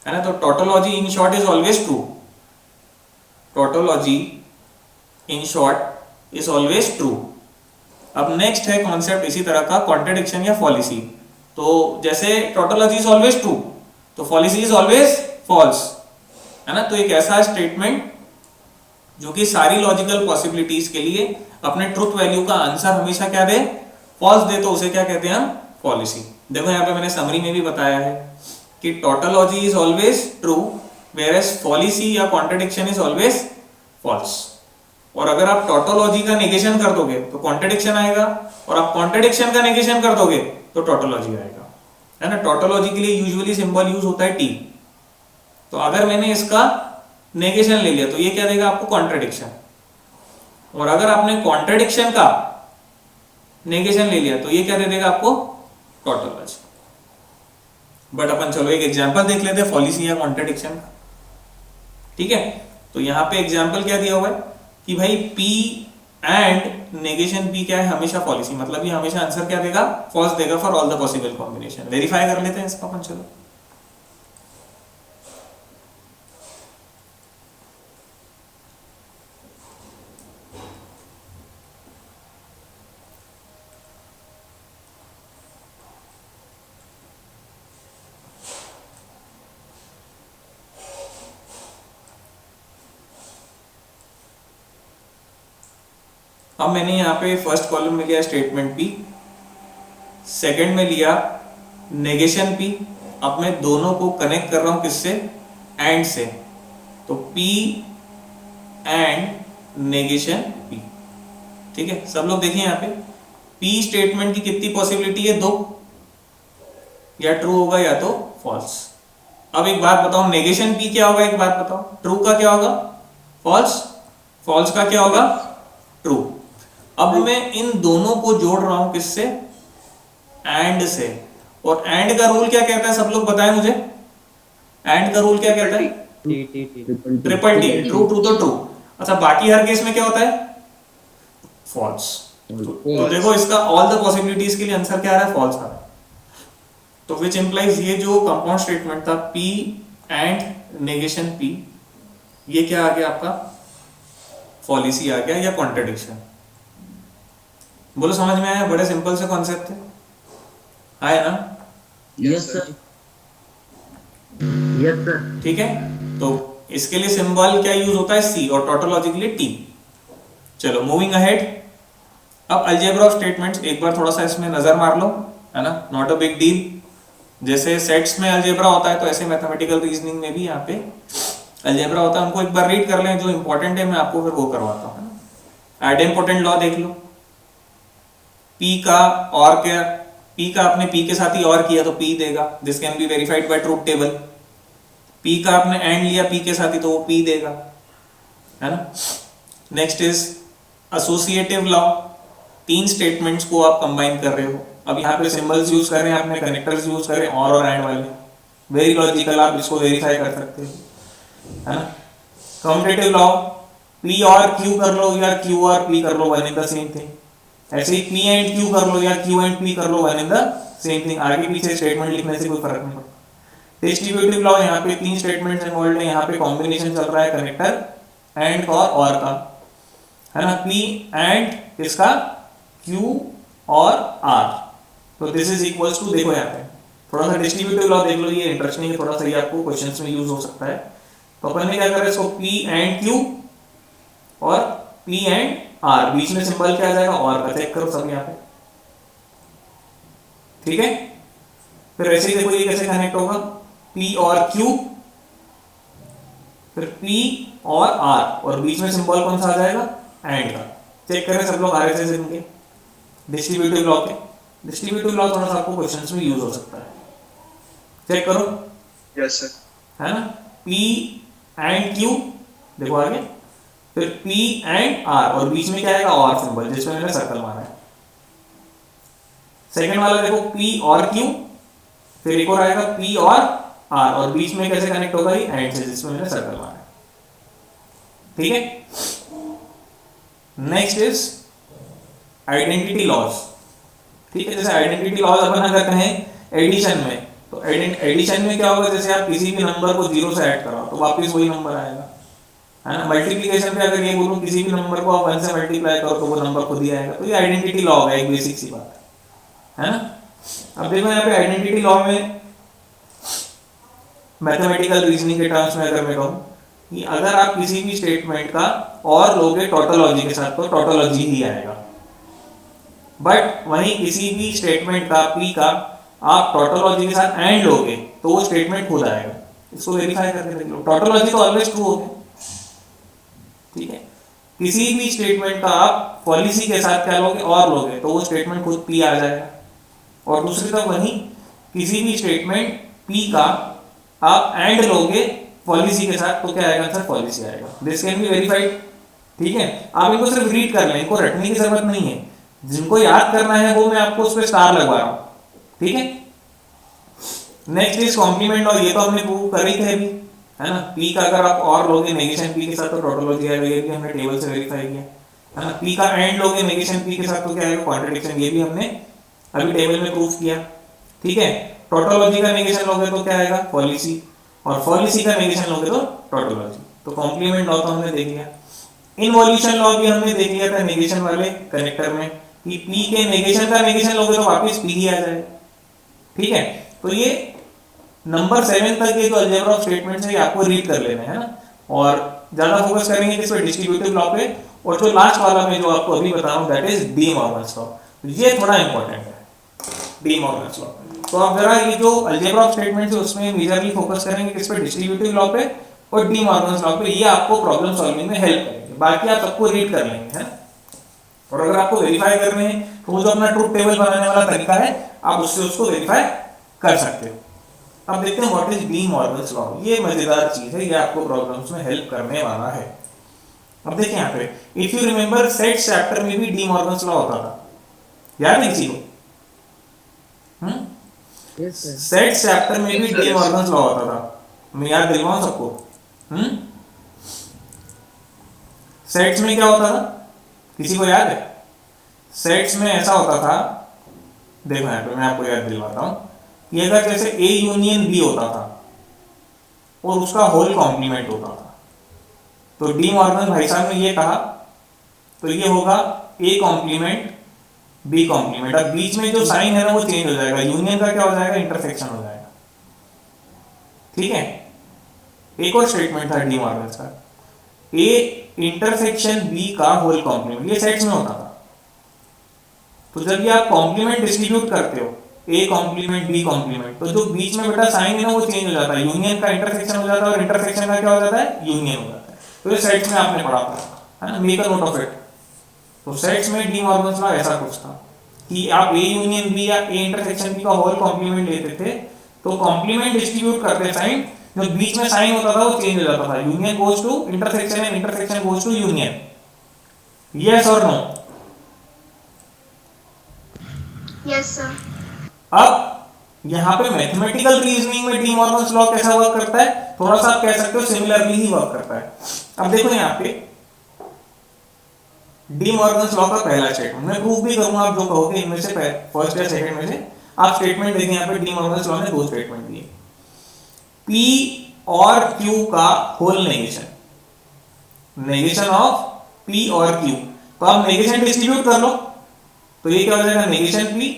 है ना। तो tautology in short is always true, tautology in short is always true. अब नेक्स्ट है कॉन्सेप्ट इसी तरह का, कॉन्ट्रडिक्शन या फॉलिसी। तो जैसे टोटोलॉजी इज ऑलवेज ट्रू, तो फॉलिसी इज ऑलवेज फॉल्स, है ना। तो एक ऐसा स्टेटमेंट जो कि सारी लॉजिकल पॉसिबिलिटीज के लिए अपने ट्रुथ वैल्यू का आंसर हमेशा क्या दे, फॉल्स दे, तो उसे क्या कहते हैं हम, पॉलिसी। देखो यहाँ पे मैंने समरी में भी बताया है कि tautology is always true, whereas policy या कॉन्ट्रडिक्शन इज ऑलवेज फॉल्स। और अगर आप टोटोलॉजी का नेगेशन कर दोगे तो कॉन्ट्रडिक्शन आएगा, और आप कॉन्ट्रडिक्शन का नेगेशन कर दोगे तो टोटोलॉजी आएगा, है ना। टोटोलॉजी के लिए यूजुअली सिंबल यूज होता है टी। तो अगर मैंने इसका नेगेशन ले लिया तो ये क्या देगा आपको, कॉन्ट्रडिक्शन। और अगर आपने कॉन्ट्रडिक्शन का नेगेशन ले लिया तो ये क्या दे देगा आपको, टोटोलॉजी। बट अपन चलो एक एग्जांपल देख लेते हैं फॉलिसी या कॉन्ट्रडिक्शन का, ठीक है। तो यहाँ पे एग्जांपल क्या दिया हुआ है कि भाई P एंड नेगेशन P क्या है, हमेशा पॉलिसी, मतलब ये हमेशा आंसर क्या देगा, फॉल्स देगा for all the possible combination. Verify कर लेते हैं इसका अपन, चलो। अब मैंने यहाँ पे फर्स्ट कॉलम में लिया स्टेटमेंट P, सेकंड में लिया नेगेशन P। अब मैं दोनों को कनेक्ट कर रहा हूं किससे, एंड से। तो P एंड नेगेशन P, ठीक है। सब लोग देखिए यहाँ पे P स्टेटमेंट की कितनी पॉसिबिलिटी है, दो, या ट्रू होगा या तो फॉल्स। अब एक बात बताओ, नेगेशन P क्या होगा, एक बात बताओ, ट्रू का क्या होगा, फॉल्स, फॉल्स का क्या होगा, ट्रू। अब मैं इन दोनों को जोड़ रहा हूं किससे, एंड से। और एंड का रूल क्या कहता है, सब लोग बताएं मुझे, एंड का रूल क्या कहता है, ट्रिपल टी, ट्रू ट्रू तो ट्रू। अच्छा, बाकी हर केस में क्या होता है, फॉल्स। तो देखो इसका ऑल द पॉसिबिलिटीज के लिए आंसर क्या आ रहा है, फॉल्स आ रहा है। तो विच इंप्लाइज ये जो कंपाउंड स्टेटमेंट था P एंड नेगेशन P, ये क्या आ गया आपका, फॉलिसी आ गया या कॉन्ट्रडिक्शन। बोलो समझ में आया, बड़े सिंपल से कॉन्सेप्ट है, आया ना। Yes sir. Yes sir. ठीक है। तो इसके लिए सिंबल क्या यूज होता है, C, और टोटोलॉजी के लिए T। चलो मूविंग अहेड। अब अलजेब्रा ऑफ स्टेटमेंट्स एक बार थोड़ा सा इसमें नजर मार लो, है ना, नॉट अ बिग डील। जैसे सेट्स में अलजेब्रा होता है तो ऐसे मैथमेटिकल रीजनिंग में भी यहाँ पे अलजेब्रा होता है। उनको एक बार रीड कर लें, जो इंपॉर्टेंट है मैं आपको फिर वो करवाता हूँ। आइडेंपोटेंट लॉ देख लो, P का और क्या, P का आपने P के साथ ही और किया तो P देगा, this can be verified bye truth table. P का आपने एंड लिया P के साथ ही तो वो P देगा, है ना। नेक्स्ट इज एसोसिएटिव लॉ, तीन स्टेटमेंट्स को आप कंबाइन कर रहे हो। अब यहाँ पे सिंबल्स यूज कर रहे हैं आपने, कनेक्टर्स यूज करें और एंड वाले, वेरी लॉजिकल, आप इसको वेरीफाई कर सकते हो, है ना। कम्यूटेटिव लॉ, P और Q कर लो या Q और P कर लो, one in the same thing. ऐसे ही P एंड Q कर लो या Q एंड P कर लो, one in the same thing. आगे पीछे स्टेटमेंट लिखने से कोई फर्क नहीं पड़ता। डिस्ट्रीब्यूटिव लॉ, यहाँ पे तीन स्टेटमेंट्स इन्वॉल्व है, यहाँ पे कॉम्बिनेशन चल रहा है कनेक्टर एंड का और का, है ना, P एंड किसका, Q और R। तो दिस इज इक्वल्स टू, देखो यहाँ पे थोड़ा सा डिस्ट्रीब्यूटिव लॉ देख लो, ये इंटरेस्टिंग है, थोड़ा सा ये आपको क्वेश्चंस में यूज हो सकता है। तो अपन ने क्या करा इसको, P एंड Q और P एंड R, बीच में सिंबल क्या आ जाएगा, और का, चेक करो सब यहाँ पे, ठीक है। फिर ऐसे ही देखो ये कैसे कनेक्ट होगा, P और Q, फिर P और R, और बीच में सिंबल कौन सा आ जाएगा, एंड का। चेक करें सब लोग RSS इनके डिस्ट्रीब्यूटिव लॉ के, डिस्ट्रीब्यूटिव लॉ थोड़ा सा आपको क्वेश्चंस में यूज हो सकता है, चेक करो, यस सर, है ना। P एंड Q, देखो आगे, फिर P एंड R, और बीच में क्या आएगा, और सिंबल, जिसमें मैंने सर्कल मारा है। सेकंड वाला देखो P और Q, फिर एक और आएगा P और R, और बीच में कैसे कनेक्ट होगा, ये एंड से, जिसमें मैंने सर्कल मारा है, ठीक है। नेक्स्ट इज आइडेंटिटी लॉज, ठीक है। जैसे आइडेंटिटी लॉज अपन अगर कहें एडिशन में, तो एडिशन में क्या होगा, जैसे आप किसी भी नंबर को 0 से ऐड कराओ तो वापस वही नंबर आएगा, है ना। मल्टीप्लिकेशन पे अगर ये बोलूं किसी भी नंबर को आप 1 से मल्टीप्लाई करो तो वो नंबर खुद ही आएगा। तो ये आइडेंटिटी लॉ है, एक बेसिक सी बात है ना। अब देखो यहाँ पे आइडेंटिटी लॉ में मैथमेटिकल रीजनिंग के टर्म्स में अगर मैं कहूँ कि अगर आप किसी भी स्टेटमेंट का और लोगे टोटोलॉजी के साथ तो टोटोलॉजी ही आएगा, बट वहीं किसी भी स्टेटमेंट का P का आप टोटोलॉजी के साथ एंड लोगे तो वो स्टेटमेंट खुद आएगा। इसको वेरीफाई करके देख लो, टोटोलॉजी तो ऑलवेज ट्रू होगी, ठीक है। किसी भी स्टेटमेंट का आप पॉलिसी के साथ क्या लोगे, और लोगे तो वो स्टेटमेंट खुद P आ जाएगा। और दूसरी तरफ वहीं किसी भी स्टेटमेंट P का आप एंड लोगे पॉलिसी के साथ तो क्या आएगा आंसर, पॉलिसी आएगा। दिस कैन बी वेरीफाइड, ठीक है। आप इनको सिर्फ रीड कर लें, इनको रटने की जरूरत नहीं है, जिनको याद करना है वो मैं आपको उस पर स्टार लगवा रहा हूं, ठीक है। नेक्स्ट इज कॉम्प्लीमेंट, और ये तो हमने प्रूव कर ही थे अभी, है ना। P का अगर आप और लोगे नेगेशन P के साथ तो टोटोलॉजी आएगा, ये भी हमने टेबल से वेरीफाई किया, है ना। P का एंड लोगे नेगेशन P के साथ तो क्या आएगा, कॉन्ट्रडिक्शन, ये भी हमने अभी टेबल में प्रूफ किया, ठीक है। टोटोलॉजी का नेगेशन लोगे तो क्या आएगा, पॉलिसी, और पॉलिसी का नेगेशन लोगे तो टोटोलॉजी। तो कॉम्प्लीमेंट लॉ तो हमने देख लिया। इनवॉल्यूशन लॉ भी हमने देख लिया था नेगेशन वाले कनेक्टर में, कि P के नेगेशन का नेगेशन लोगे तो वापस P ही आ जाएगा, ठीक है। तो ये नंबर 7 तक ये जो अलजेब्रा ऑफ स्टेटमेंट्स है ये आपको रीड कर लेना है ना, और ज्यादा फोकस करेंगे किस पे, डिस्ट्रीब्यूटिव लॉ पे। और जो लास्ट वाला मैं जो आपको अभी बता रहा हूं that is D Morgan's law, ये थोड़ा इंपॉर्टेंट है, डी मॉर्गन्स लॉ। तो आप जरा ये जो अलजेब्रा ऑफ स्टेटमेंट्स है उसमें मेजरली फोकस करेंगे किस पे, डिस्ट्रीब्यूटिव लॉ पे और डी मॉर्गन्स लॉ पे। ये आपको प्रॉब्लम सॉल्विंग में हेल्प करेंगे, बाकी आप सबको रीड कर लेंगे, है। और अगर आपको वेरीफाई करने हैं तो वो जो अपना ट्रूथ टेबल बनाने वाला तरीका है आप उससे उसको वेरीफाई कर सकते हो। अब देखते हैं what is D Morgan's law. ये मजेदार चीज है, ये आपको प्रॉब्लम्स में हेल्प करने वाला है। अब देखिए यहाँ पे, if you remember sets chapter में भी डी मॉर्गन्स लॉ होता था, याद है किसी को? Yes, sir. सेट्स चैप्टर में भी डी मॉर्गन्स लॉ होता था, मैं याद दिलवाऊं सबको। सेट्स में क्या होता था, किसी को याद है? सेट्स में ऐसा होता था, देखो यहाँ पे मैं आपको याद दिलवाता हूं कि अगर जैसे A यूनियन B होता था और उसका होल कॉम्प्लीमेंट होता था, तो डी मॉर्गन भाई साहब ने ये कहा तो ये होगा A कॉम्प्लीमेंट B कॉम्प्लीमेंट। अब बीच में जो साइन है ना वो चेंज हो जाएगा, यूनियन का क्या हो जाएगा, इंटरसेक्शन हो जाएगा, ठीक है। एक और स्टेटमेंट था डी मॉर्गन का, A इंटरसेक्शन B का होल कॉम्प्लीमेंट, ये सेट्स में होता था। तो जब ये आप कॉम्प्लीमेंट डिस्ट्रीब्यूट करते हो A कॉम्प्लीमेंट B कॉम्प्लीमेंट, तो जो बीच में बेटा साइन है ना वो चेंज हो जाता है, यूनियन का इंटरसेक्शन हो जाता है और इंटरसेक्शन का क्या हो जाता है, यूनियन हो जाता है। तो ये सेट्स में आपने पढ़ा था, है ना, make a note of it. तो सेट्स में डी मॉर्गन्स लॉ ऐसा कुछ था कि आप A यूनियन B या A इंटरसेक्शन B का होल कॉम्प्लीमेंट लेते थे, तो कॉम्प्लीमेंट डिस्ट्रीब्यूट करते साइन, जो बीच में साइन होता था वो चेंज हो जाता था, union goes to intersection and intersection goes to union. Yes और नो? Yes sir. अब यहाँ पे मैथमेटिकल रीजनिंग में डी मॉर्गन्स लॉ कैसा वर्क करता है, थोड़ा सा आप कह सकते हो सिमिलरली ही वर्क करता है। अब देखो यहाँ पे डी मॉर्गन्स लॉ का पहला स्टेटमेंट मैं प्रूफ भी करूंगा, आप जो कहोगे इनमें से फर्स्ट या सेकंड में से आप स्टेटमेंट देखें। यहाँ पे डी मॉर्गन्स लॉ ने दो स्टेटमेंट दिए, P और Q का whole negation, negation of P और Q। तो आप नेगेशन डिस्ट्रीब्यूट कर लो, तो ये क्या हो जाएगा, नेगेशन P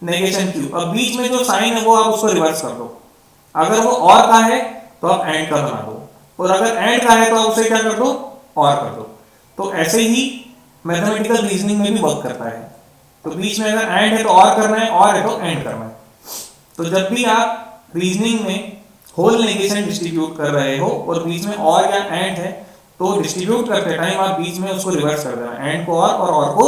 नेगेशन Q। अब बीच में जो साइन है वो आप उसको रिवर्स कर दो, अगर वो और का है तो आप एंड का बना दो, और अगर एंड का है तो आप उसे क्या कर दो, और कर दो। तो ऐसे ही मैथमेटिकल रीजनिंग में भी वर्क करता है। तो बीच में अगर एंड है तो और करना है, और है तो एंड करना है। तो जब भी आप रीजनिंग में होल नेगेशन डिस्ट्रीब्यूट कर रहे हो और बीच में और या एंड है, तो डिस्ट्रीब्यूट करते टाइम आप बीच में उसको रिवर्स कर देना, एंड को और को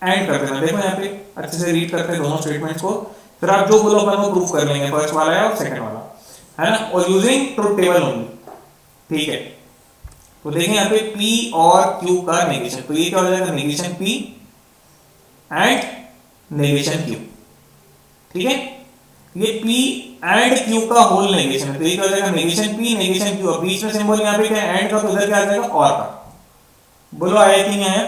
एंड कर देना। देखो यहाँ पे अच्छे से रीड करते हैं दोनों स्टेटमेंट्स को, फिर आप जो बोलो अपन वो प्रूफ कर लेंगे, फर्स्ट वाला है और सेकंड वाला है ना, और यूजिंग ट्रुथ टेबल ओनली। ठीक है, तो देखें यहाँ पे P और Q का नेगेशन, तो ये क्या हो जाएगा, negation P and negation Q। ठीक है, ये P एंड Q का होल नेगेशन है, तो ये क्या हो जाएगा, नेगेशन P नेगेशन Q। अब बीच में सिंबल यहाँ पे क्या है, एंड का, तो उधर क्या आ जाएगा, और का। बोलो आया कि नहीं आया?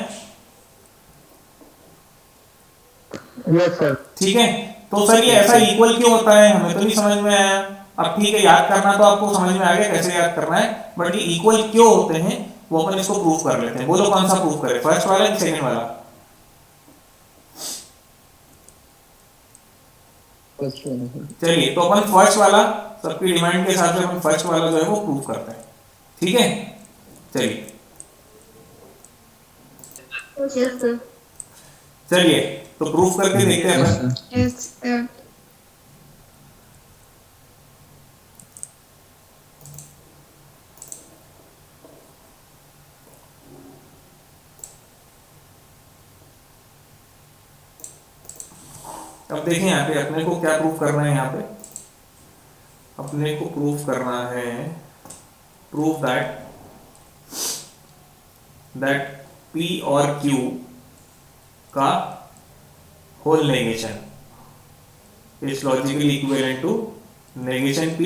Yes sir. ठीक है, तो सर ये ऐसा इक्वल क्यों होता है, हमें तो नहीं समझ में आया। अब ठीक है, याद करना तो आपको समझ में आ गया कैसे याद करना है, बट ये इक्वल क्यों होते हैं वो अपन इसको प्रूफ कर लेते हैं। बोलो कौन सा प्रूफ करें, फर्स्ट वाला या सेकंड वाला? चलिए, तो अपन फर्स्ट वाला, सबकी डिमांड के हिसाब से अपन फर्स्ट वाला जो है वो प्रूफ करते हैं। ठीक है, चलिए Yes, sir. चलिए तो प्रूफ करके देखते हैं अपन। Yes, sir. अब देखिए यहाँ पे अपने को क्या प्रूफ करना है, यहाँ पे अपने को प्रूफ करना है, प्रूफ दैट P और Q का whole negation is logically equivalent to negation P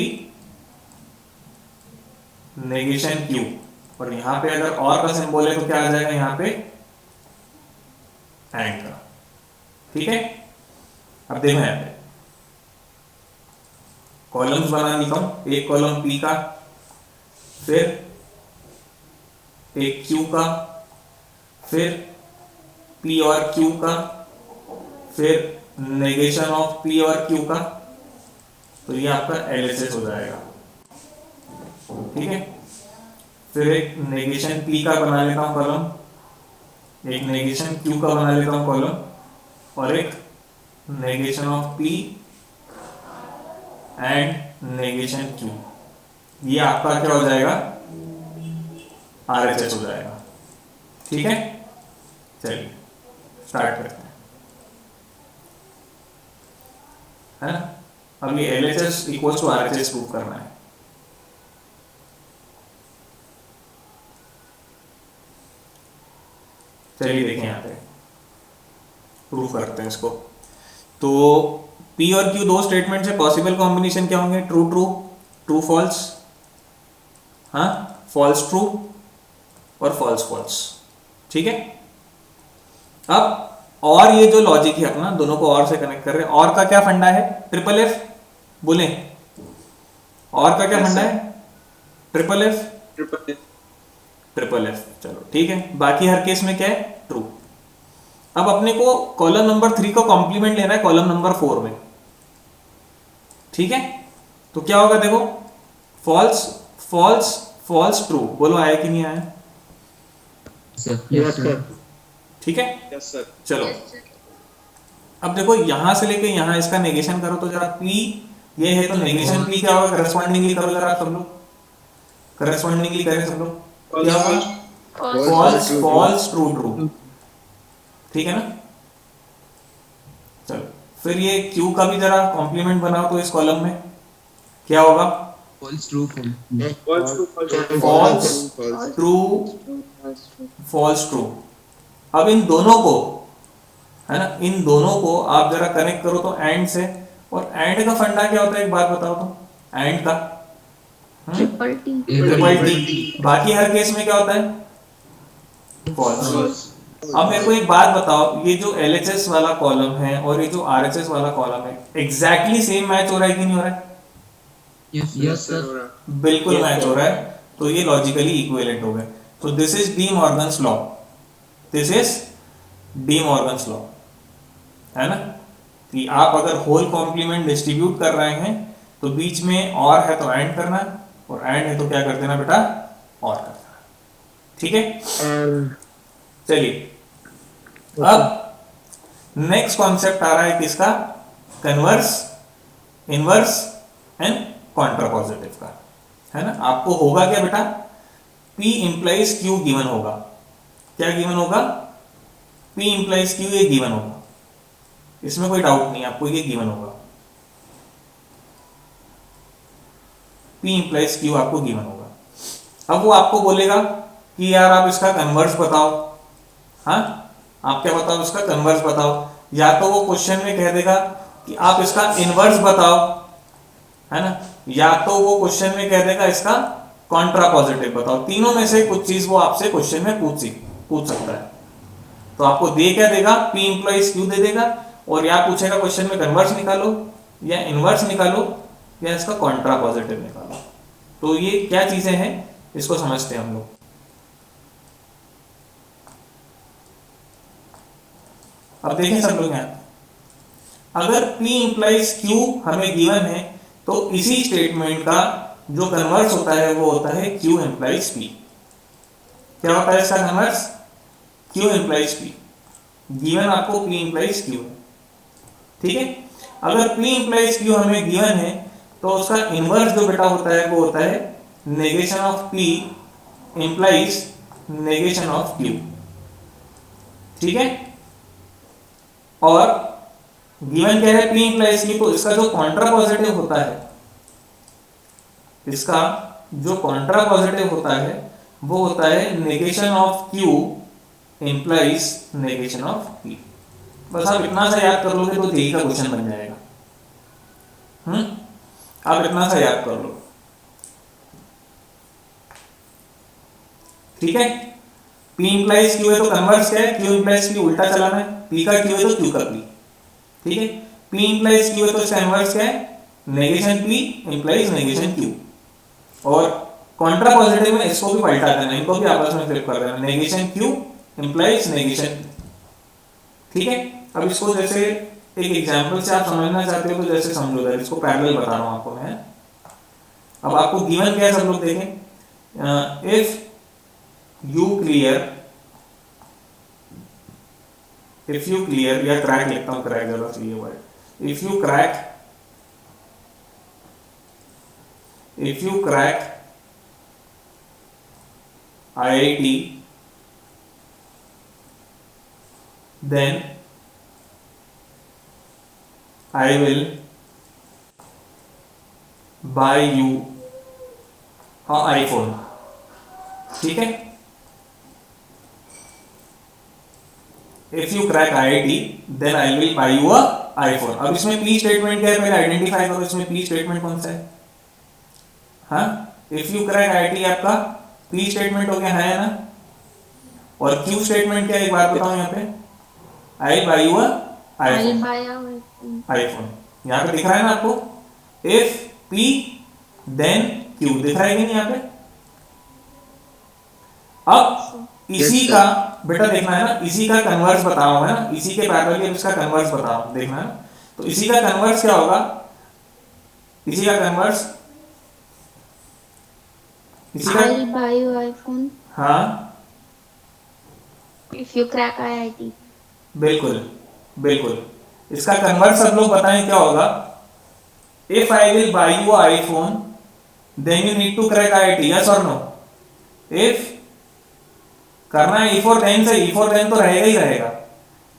negation Q। और यहाँ पे अगर और का सिंबल है तो क्या आ जाएगा यहाँ पे, एंड का। ठीक है, अब देखो यहाँ पे कॉलम्स बना देता हूं, एक कॉलम P का, फिर एक Q का, फिर P और Q का, फिर नेगेशन ऑफ P और Q का, तो ये आपका LHS हो जाएगा। ठीक है, फिर एक नेगेशन P का बना लेता हूं कॉलम, एक नेगेशन Q का बना लेता हूं कॉलम, और एक negation of P and negation Q। ये आपका क्या हो जाएगा, RHS हो जाएगा। ठीक है, चलिए स्टार्ट करते हैं, है ना। अब ये LHS equals to RHS prove करना है। चलिए देखें यहाँ पे प्रूव करते हैं इसको। तो P और Q दो स्टेटमेंट से पॉसिबल कॉम्बिनेशन क्या होंगे, ट्रू ट्रू, ट्रू फॉल्स, हाँ फॉल्स ट्रू और फॉल्स फॉल्स। ठीक है, अब और ये जो लॉजिक है अपना, दोनों को और से कनेक्ट कर रहे हैं। और का क्या फंडा है, ट्रिपल एफ, बोले और का क्या फंडा है, ट्रिपल एफ, ट्रिपल एफ। चलो ठीक है, बाकी हर केस में क्या है, ट्रू। अब अपने को कॉलम नंबर 3 का कॉम्प्लीमेंट लेना है कॉलम नंबर 4 में। ठीक है, तो क्या होगा, देखो फॉल्स फॉल्स फॉल्स ट्रू। बोलो आया कि नहीं आया? Yes sir. ठीक है, यस सर। चलो Yes, sir. अब देखो यहां से लेके यहां इसका नेगेशन करो, तो जरा P ये है तो नेगेशन P क्या होगा, करस्पॉन्डिंगली करो जरा सब लोग, करस्पॉन्डिंगली करें सब लोग, क्या होगा, फॉल्स फॉल्स ट्रू ट्रू। ठीक है ना, चलो फिर ये Q का भी जरा कॉम्प्लीमेंट बनाओ, तो इस कॉलम में क्या होगा, False true. False true false true. अब इन दोनों को, है ना, इन दोनों को आप जरा कनेक्ट करो तो एंड से। और एंड का फंडा क्या होता है, एक बात बताओ तो, एंड का Triple T. Triple T. बाकी हर केस में क्या होता है, फॉल्स। अब मेरे को एक बात बताओ, ये जो LHS वाला कॉलम है और ये जो RHS वाला कॉलम है, एग्जैक्टली सेम मैच हो रहा है कि नहीं हो रहा है? Yes, sir. बिल्कुल मैच हो रहा है, तो ये लॉजिकली इक्विवेलेंट हो गए। तो this is D Morgan's law, this is D Morgan's law, है ना, कि आप अगर होल कॉम्प्लीमेंट डिस्ट्रीब्यूट कर रहे हैं तो बीच में और है तो एंड करना, और एंड है तो क्या कर देना बेटा, और कर देना, ठीक है। चलिए अब नेक्स्ट कॉन्सेप्ट आ रहा है किसका, कन्वर्स, इनवर्स एंड कॉन्ट्रापोजिटिव का, है ना। आपको होगा क्या बेटा, P इंप्लाइज Q गिवन होगा, क्या गिवन होगा, P इंप्लाइज Q ये गिवन होगा, इसमें कोई डाउट नहीं, आपको ये गिवन होगा, P इंप्लाइज Q आपको गिवन होगा। अब वो आपको बोलेगा कि यार आप इसका कन्वर्स बताओ, हाँ आप क्या बताओ, इसका कन्वर्स बताओ, या तो वो क्वेश्चन में कह देगा कि आप इसका इनवर्स बताओ, है ना, या तो वो क्वेश्चन में कह देगा इसका कॉन्ट्रापोजिटिव बताओ, तीनों में से कुछ चीज वो आपसे क्वेश्चन में पूछ सकता है। तो आपको दे क्या देगा, P इंप्लाइज Q दे देगा, और या पूछेगा क्वेश्चन में कन्वर्स निकालो या इनवर्स निकालो या इसका कॉन्ट्रापोजिटिव निकालो। तो ये क्या चीजें हैं इसको समझते हैं हम लोग। अब देखें सब लोग यहाँ, अगर P इंप्लाइज Q हमें गिवन है तो इसी स्टेटमेंट का जो कन्वर्स होता है वो होता है Q इंप्लाइज P। क्या होता है इसका converse, Q implies P, given आपको P इंप्लाइज Q है, ठीक है। अगर P इंप्लाइज Q हमें गिवन है तो उसका इनवर्स जो बेटा होता है वो होता है negation of P implies negation of Q, ठीक है। और गिवन क्या है, P इंप्लाइज Q, तो इसका जो कॉन्ट्रापोजिटिव होता है, इसका जो कॉन्ट्रापोजिटिव होता है वो होता है negation of Q implies negation of P। बस आप इतना सा याद कर लोगे तो जेईई का क्वेश्चन बन जाएगा। आप इतना सा याद कर लो, ठीक है। P इंप्लाइज Q है तो कन्वर्स क्या है, Q इंप्लाइज P उल्टा चलाना है, P का Q है तो Q का P, ठीक है। P इंप्लाइज Q है तो इसका इनवर्स क्या है, negation P implies negation Q, और कॉन्ट्रापोजिटिव में इसको भी पलटा देना, इनको भी आपस में फ्लिप कर देना, negation Q implies negation P, ठीक है। अब इसको जैसे एक एग्जांपल से आप समझना चाहते हो तो जैसे समझो, इसको पैरेलल बता रहा हूं आपको मैं। अब आपको गिवन क्या है सब लोग देखें, इफ यू क्लियर या क्रैक लिखता हूं, क्रैक जरा चाहिए word, if you crack IIT then I will buy you a iPhone, ठीक है। If you crack IIT then I will buy you a iPhone। अब इसमें P स्टेटमेंट क्या है, पहले आइडेंटिफाई करो, इसमें P स्टेटमेंट कौन सा है, हाँ इफ यू क्रैक IIT आपका P स्टेटमेंट हो गया, है ना। और Q स्टेटमेंट क्या है, एक बात बताओ यहाँ पे, I buy you a iPhone, यहाँ पे दिख रहा है ना आपको, if P then Q दिख रहा है कि नहीं यहाँ पे। अब इसी का बेटा देखना है ना, इसी का कन्वर्स बताओ, है ना, इसी के पैरेलल इसका कन्वर्स बताओ, देखना है। तो इसी का कन्वर्स क्या होगा, इसी का कन्वर्स, इसी का I'll buy you iPhone हाँ if you crack IIT। बिल्कुल बिल्कुल, इसका कन्वर्स सब लोग बताएं क्या होगा, if I will buy you iPhone then you need to crack IIT, yes और नो। इफ करना है E4 then से, E4 then तो रहेगा ही रहेगा,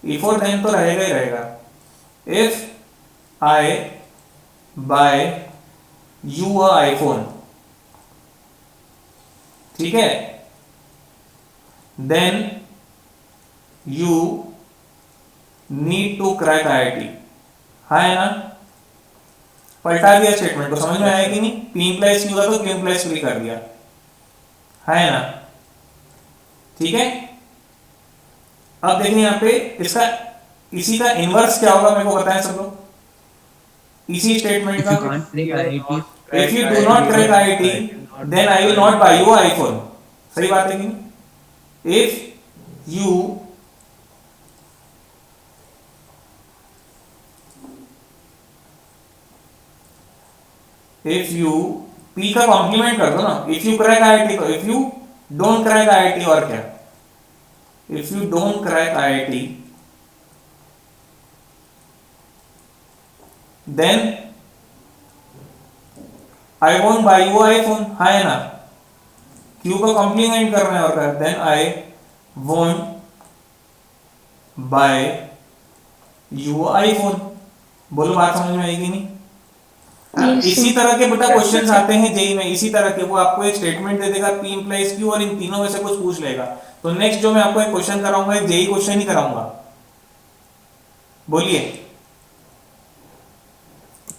E4 then तो रहेगा ही रहेगा। If I buy you a iPhone, ठीक है, then you need to crack IIT, है ना। पलटा दिया स्टेटमेंट को, समझ में आया कि नहीं, P इंप्लाइज Q था तो Q इंप्लाइज P कर दिया, है ना, ठीक है। अब देखिए यहाँ पे इसका इसी का इनवर्स क्या होगा मेरे को बताएं सब लोग, इसी स्टेटमेंट का, if you do not crack IIT then I will not buy you iPhone, सही बात है कि नहीं। इफ यू पी का कॉम्प्लीमेंट कर दो ना, इफ यू क्रैक आईआईटी को, if you don't crack IIT, और क्या, if you don't crack IIT then I won't buy you iPhone, है ना, क्यू का कॉम्प्लीमेंट कर रहे हैं और क्या, then I won't buy you iPhone. बोलो बात समझ में आएगी नहीं? हाँ, Yes, इसी sir. तरह के बेटा क्वेश्चंस आते हैं जेई में, इसी तरह के। वो आपको एक स्टेटमेंट दे देगा पी इंप्लाइज क्यू, और इन तीनों में से कुछ पूछ लेगा। तो नेक्स्ट जो मैं आपको एक क्वेश्चन कराऊंगा, जेई क्वेश्चन ही कराऊंगा। बोलिए,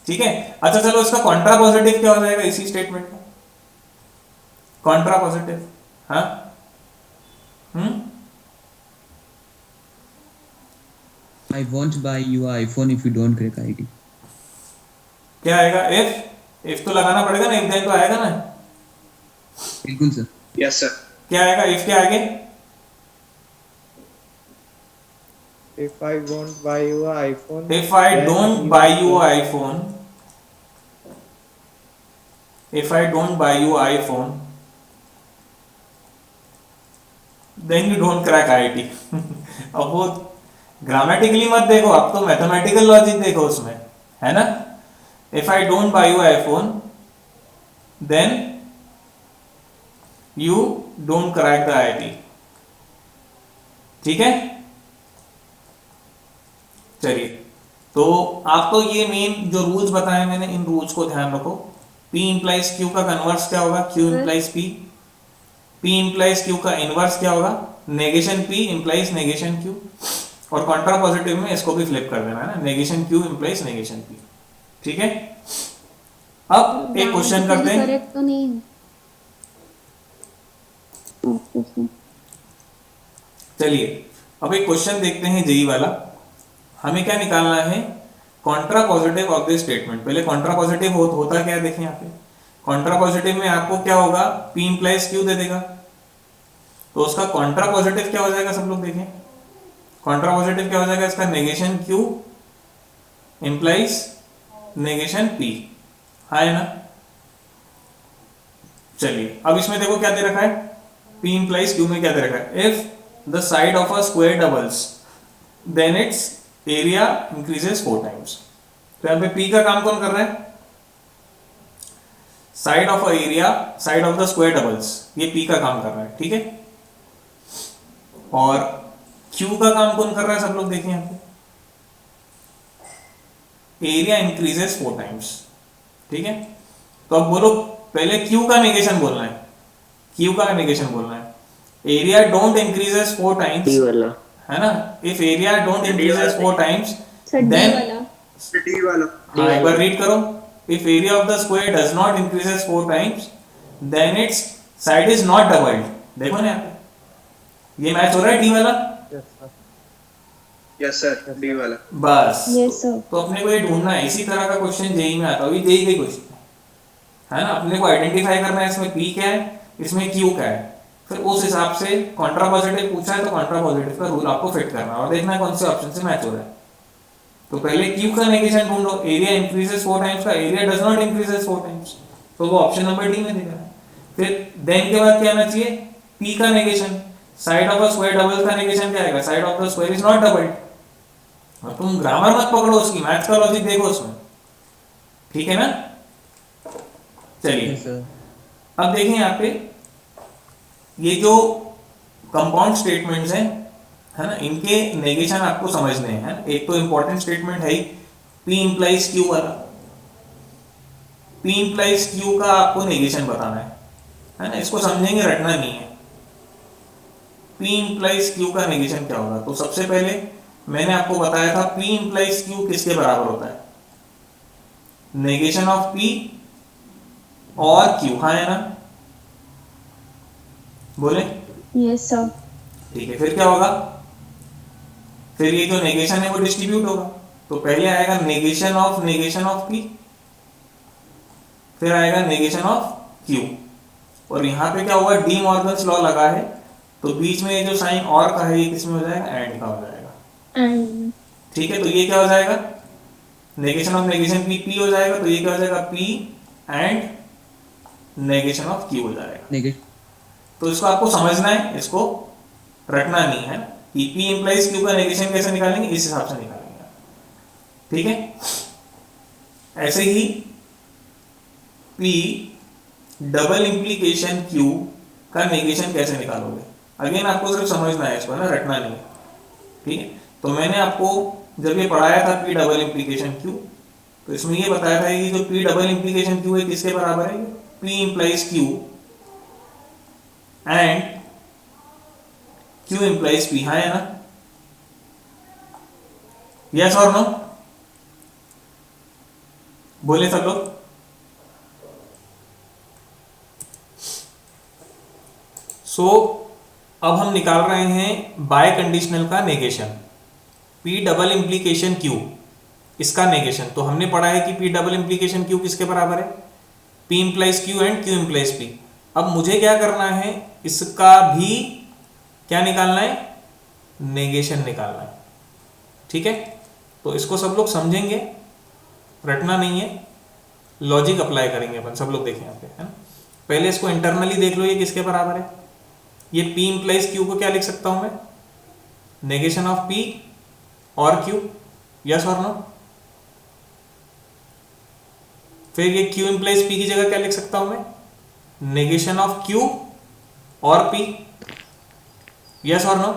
ठीक है। अच्छा चलो, इसका कॉन्ट्रा पॉजिटिव क्या हो जाएगा इसी स्टेटमेंट का? कॉन्ट्रा पॉजिटिव, हाँ, I won't buy you an iPhone if you don't crack IT. क्या आएगा? इफ तो लगाना पड़ेगा ना, इफ देन तो आएगा ना। बिल्कुल सर। Yes, sir. क्या आएगा इफ के आगे? If I won't buy you an iPhone, If I then don't you buy will you go- iPhone, if I don't buy you iPhone, then you don't crack IIT। अब वो grammatically मत देखो, अब तो मैथमेटिकल लॉजिक देखो उसमें, है ना। If I don't buy you iPhone, then you don't crack the IIT। ठीक है, चलिए। तो आपको ये मेन जो रूल्स बताए मैंने, इन रूल्स को ध्यान रखो। P इंप्लाइज Q का कन्वर्स क्या होगा? Q implies P। P implies Q का इनवर्स क्या होगा? Negation P implies negation Q। और कॉन्ट्रा पॉजिटिव में इसको भी फ्लिप कर देना है ना, negation Q implies negation P। ठीक है, अब एक क्वेश्चन करते हैं। करेक्ट तो नहीं है। Okay sir. चलिए अब एक क्वेश्चन देखते हैं जेई वाला। हमें क्या निकालना है? Contra positive of the statement. पहले कॉन्ट्रा पॉजिटिव होता क्या है देखें यहाँ पे। कॉन्ट्रा पॉजिटिव में आपको क्या होगा? P इंप्लाइज Q दे देगा, तो उसका कॉन्ट्रा पॉजिटिव क्या हो जाएगा? सब लोग देखें, कॉन्ट्रा पॉजिटिव क्या हो जाएगा इसका? Negation Q implies negation P, है ना। चलिए अब इसमें देखो क्या दे रखा है, P इंप्लाइज Q में क्या दे रखा है? If the side of a square doubles then its area increases 4 times. तो यहाँ पे P का काम कौन कर रहा है? Side of a area, side of the square doubles, ये P का काम कर रहा है, ठीक है। और Q का काम कौन कर रहा है? सब लोग देखें यहाँ पे, एरिया इंक्रीजेस 4 टाइम्स, ठीक है। तो अब बोलो, पहले Q का नेगेशन बोलना है, Q का नेगेशन बोलना है। एरिया डोंट इंक्रीजेस 4 टाइम्स, है ना। If area don't increases 4 times sir D then, वाला। D वाला। हाँ एक बार रीड करो। If area of the square does not increases 4 times then its side is not doubled. देखो ना यहाँ पे, ये मैच हो रहा है डी वाला। Yes, sir. D वाला। बस, यस सर। तो अपने को ये ढूंढना है। इसी तरह का क्वेश्चन जेई में आता है, जेई का क्वेश्चन है ना। अपने को आइडेंटिफाई करना है इसमें P क्या है, इसमें Q क्या है। फिर उस हिसाब से कॉन्ट्रा पॉजिटिव पूछा है तो कॉन्ट्रा पॉजिटिव का रूल आपको फिट करना है और देखना है कौन से ऑप्शन से मैच हो रहा है। तो पहले Q का नेगेशन ढूंढो, एरिया इंक्रीजेस 4 टाइम्स का, area does not increases 4 times, तो वो ऑप्शन नंबर डी में देगा। फिर देन के बाद क्या आना चाहिए? P का negation, side of a square double का नेगेशन क्या आएगा? Side of the square is not doubled. और तुम ग्रामर मत पकड़ो उसकी, मैथ्स का लॉजिक देखो उसमें, ठीक है ना। चलिए अब देखें यहाँ पे, ये जो कंपाउंड स्टेटमेंट्स हैं, है ना, इनके नेगेशन आपको समझने हैं। एक तो इंपॉर्टेंट स्टेटमेंट है ही P इंप्लाइज Q वाला। P इंप्लाइज Q का आपको नेगेशन बताना है ना। इसको समझेंगे, रटना नहीं है। P इंप्लाइज Q का नेगेशन क्या होगा? तो सबसे पहले मैंने आपको बताया था P इंप्लाइज Q किसके बराबर होता है? नेगेशन ऑफ P और Q, हाँ है ना, बोले। Yes sir. ठीक है, फिर क्या होगा? फिर ये जो नेगेशन है वो डिस्ट्रीब्यूट होगा। तो पहले आएगा नेगेशन ऑफ P, फिर आएगा नेगेशन ऑफ Q। और यहाँ पे क्या होगा? डी मॉर्गन्स लॉ लगा है, तो बीच में ये जो साइन और का है ये किस में हो जाएगा, एंड का हो जाएगा। एंड ठीक है, तो ये क्या हो जाएगा, negation of negation P P हो जाएगा, तो ये क्या हो जाएगा, P and negation of Q हो जाएगा। Negation. तो इसको आपको समझना है, इसको रटना नहीं है। पी पी इंप्लाइज क्यू का नेगेशन कैसे निकालेंगे, इस हिसाब से निकालेंगे, ठीक है। ऐसे ही पी डबल इंप्लीकेशन क्यू का नेगेशन कैसे निकालोगे, अगेन आपको सिर्फ समझना है इसको, ना रटना नहीं है, ठीक है। तो मैंने आपको जब ये पढ़ाया था पी डबल इंप्लीकेशन क्यू, तो इसमें ये बताया था कि जो पी डबल इंप्लीकेशन क्यू है किसके बराबर है, P implies Q and Q implies P, हाँ है ना, यस और नो, बोले सब लोग। सो अब हम निकाल रहे हैं बाय कंडीशनल का negation, P double implication Q, इसका नेगेशन। तो हमने पढ़ा है कि पी डबल इंप्लीकेशन क्यू किसके बराबर है, P implies Q and Q implies P. अब मुझे क्या करना है, इसका भी क्या निकालना है, नेगेशन निकालना है, ठीक है। तो इसको सब लोग समझेंगे, रटना नहीं है, लॉजिक अप्लाई करेंगे अपन, सब लोग देखें यहाँ पे, है ना। पहले इसको इंटरनली देख लो, ये किसके बराबर है, ये P इंप्लाइज Q को क्या लिख सकता हूं मैं, नेगेशन ऑफ P और Q, यस और नो। फिर ये Q इंप्लाइज P की जगह क्या लिख सकता हूं मैं, नेगेशन ऑफ Q और P, यस और नो।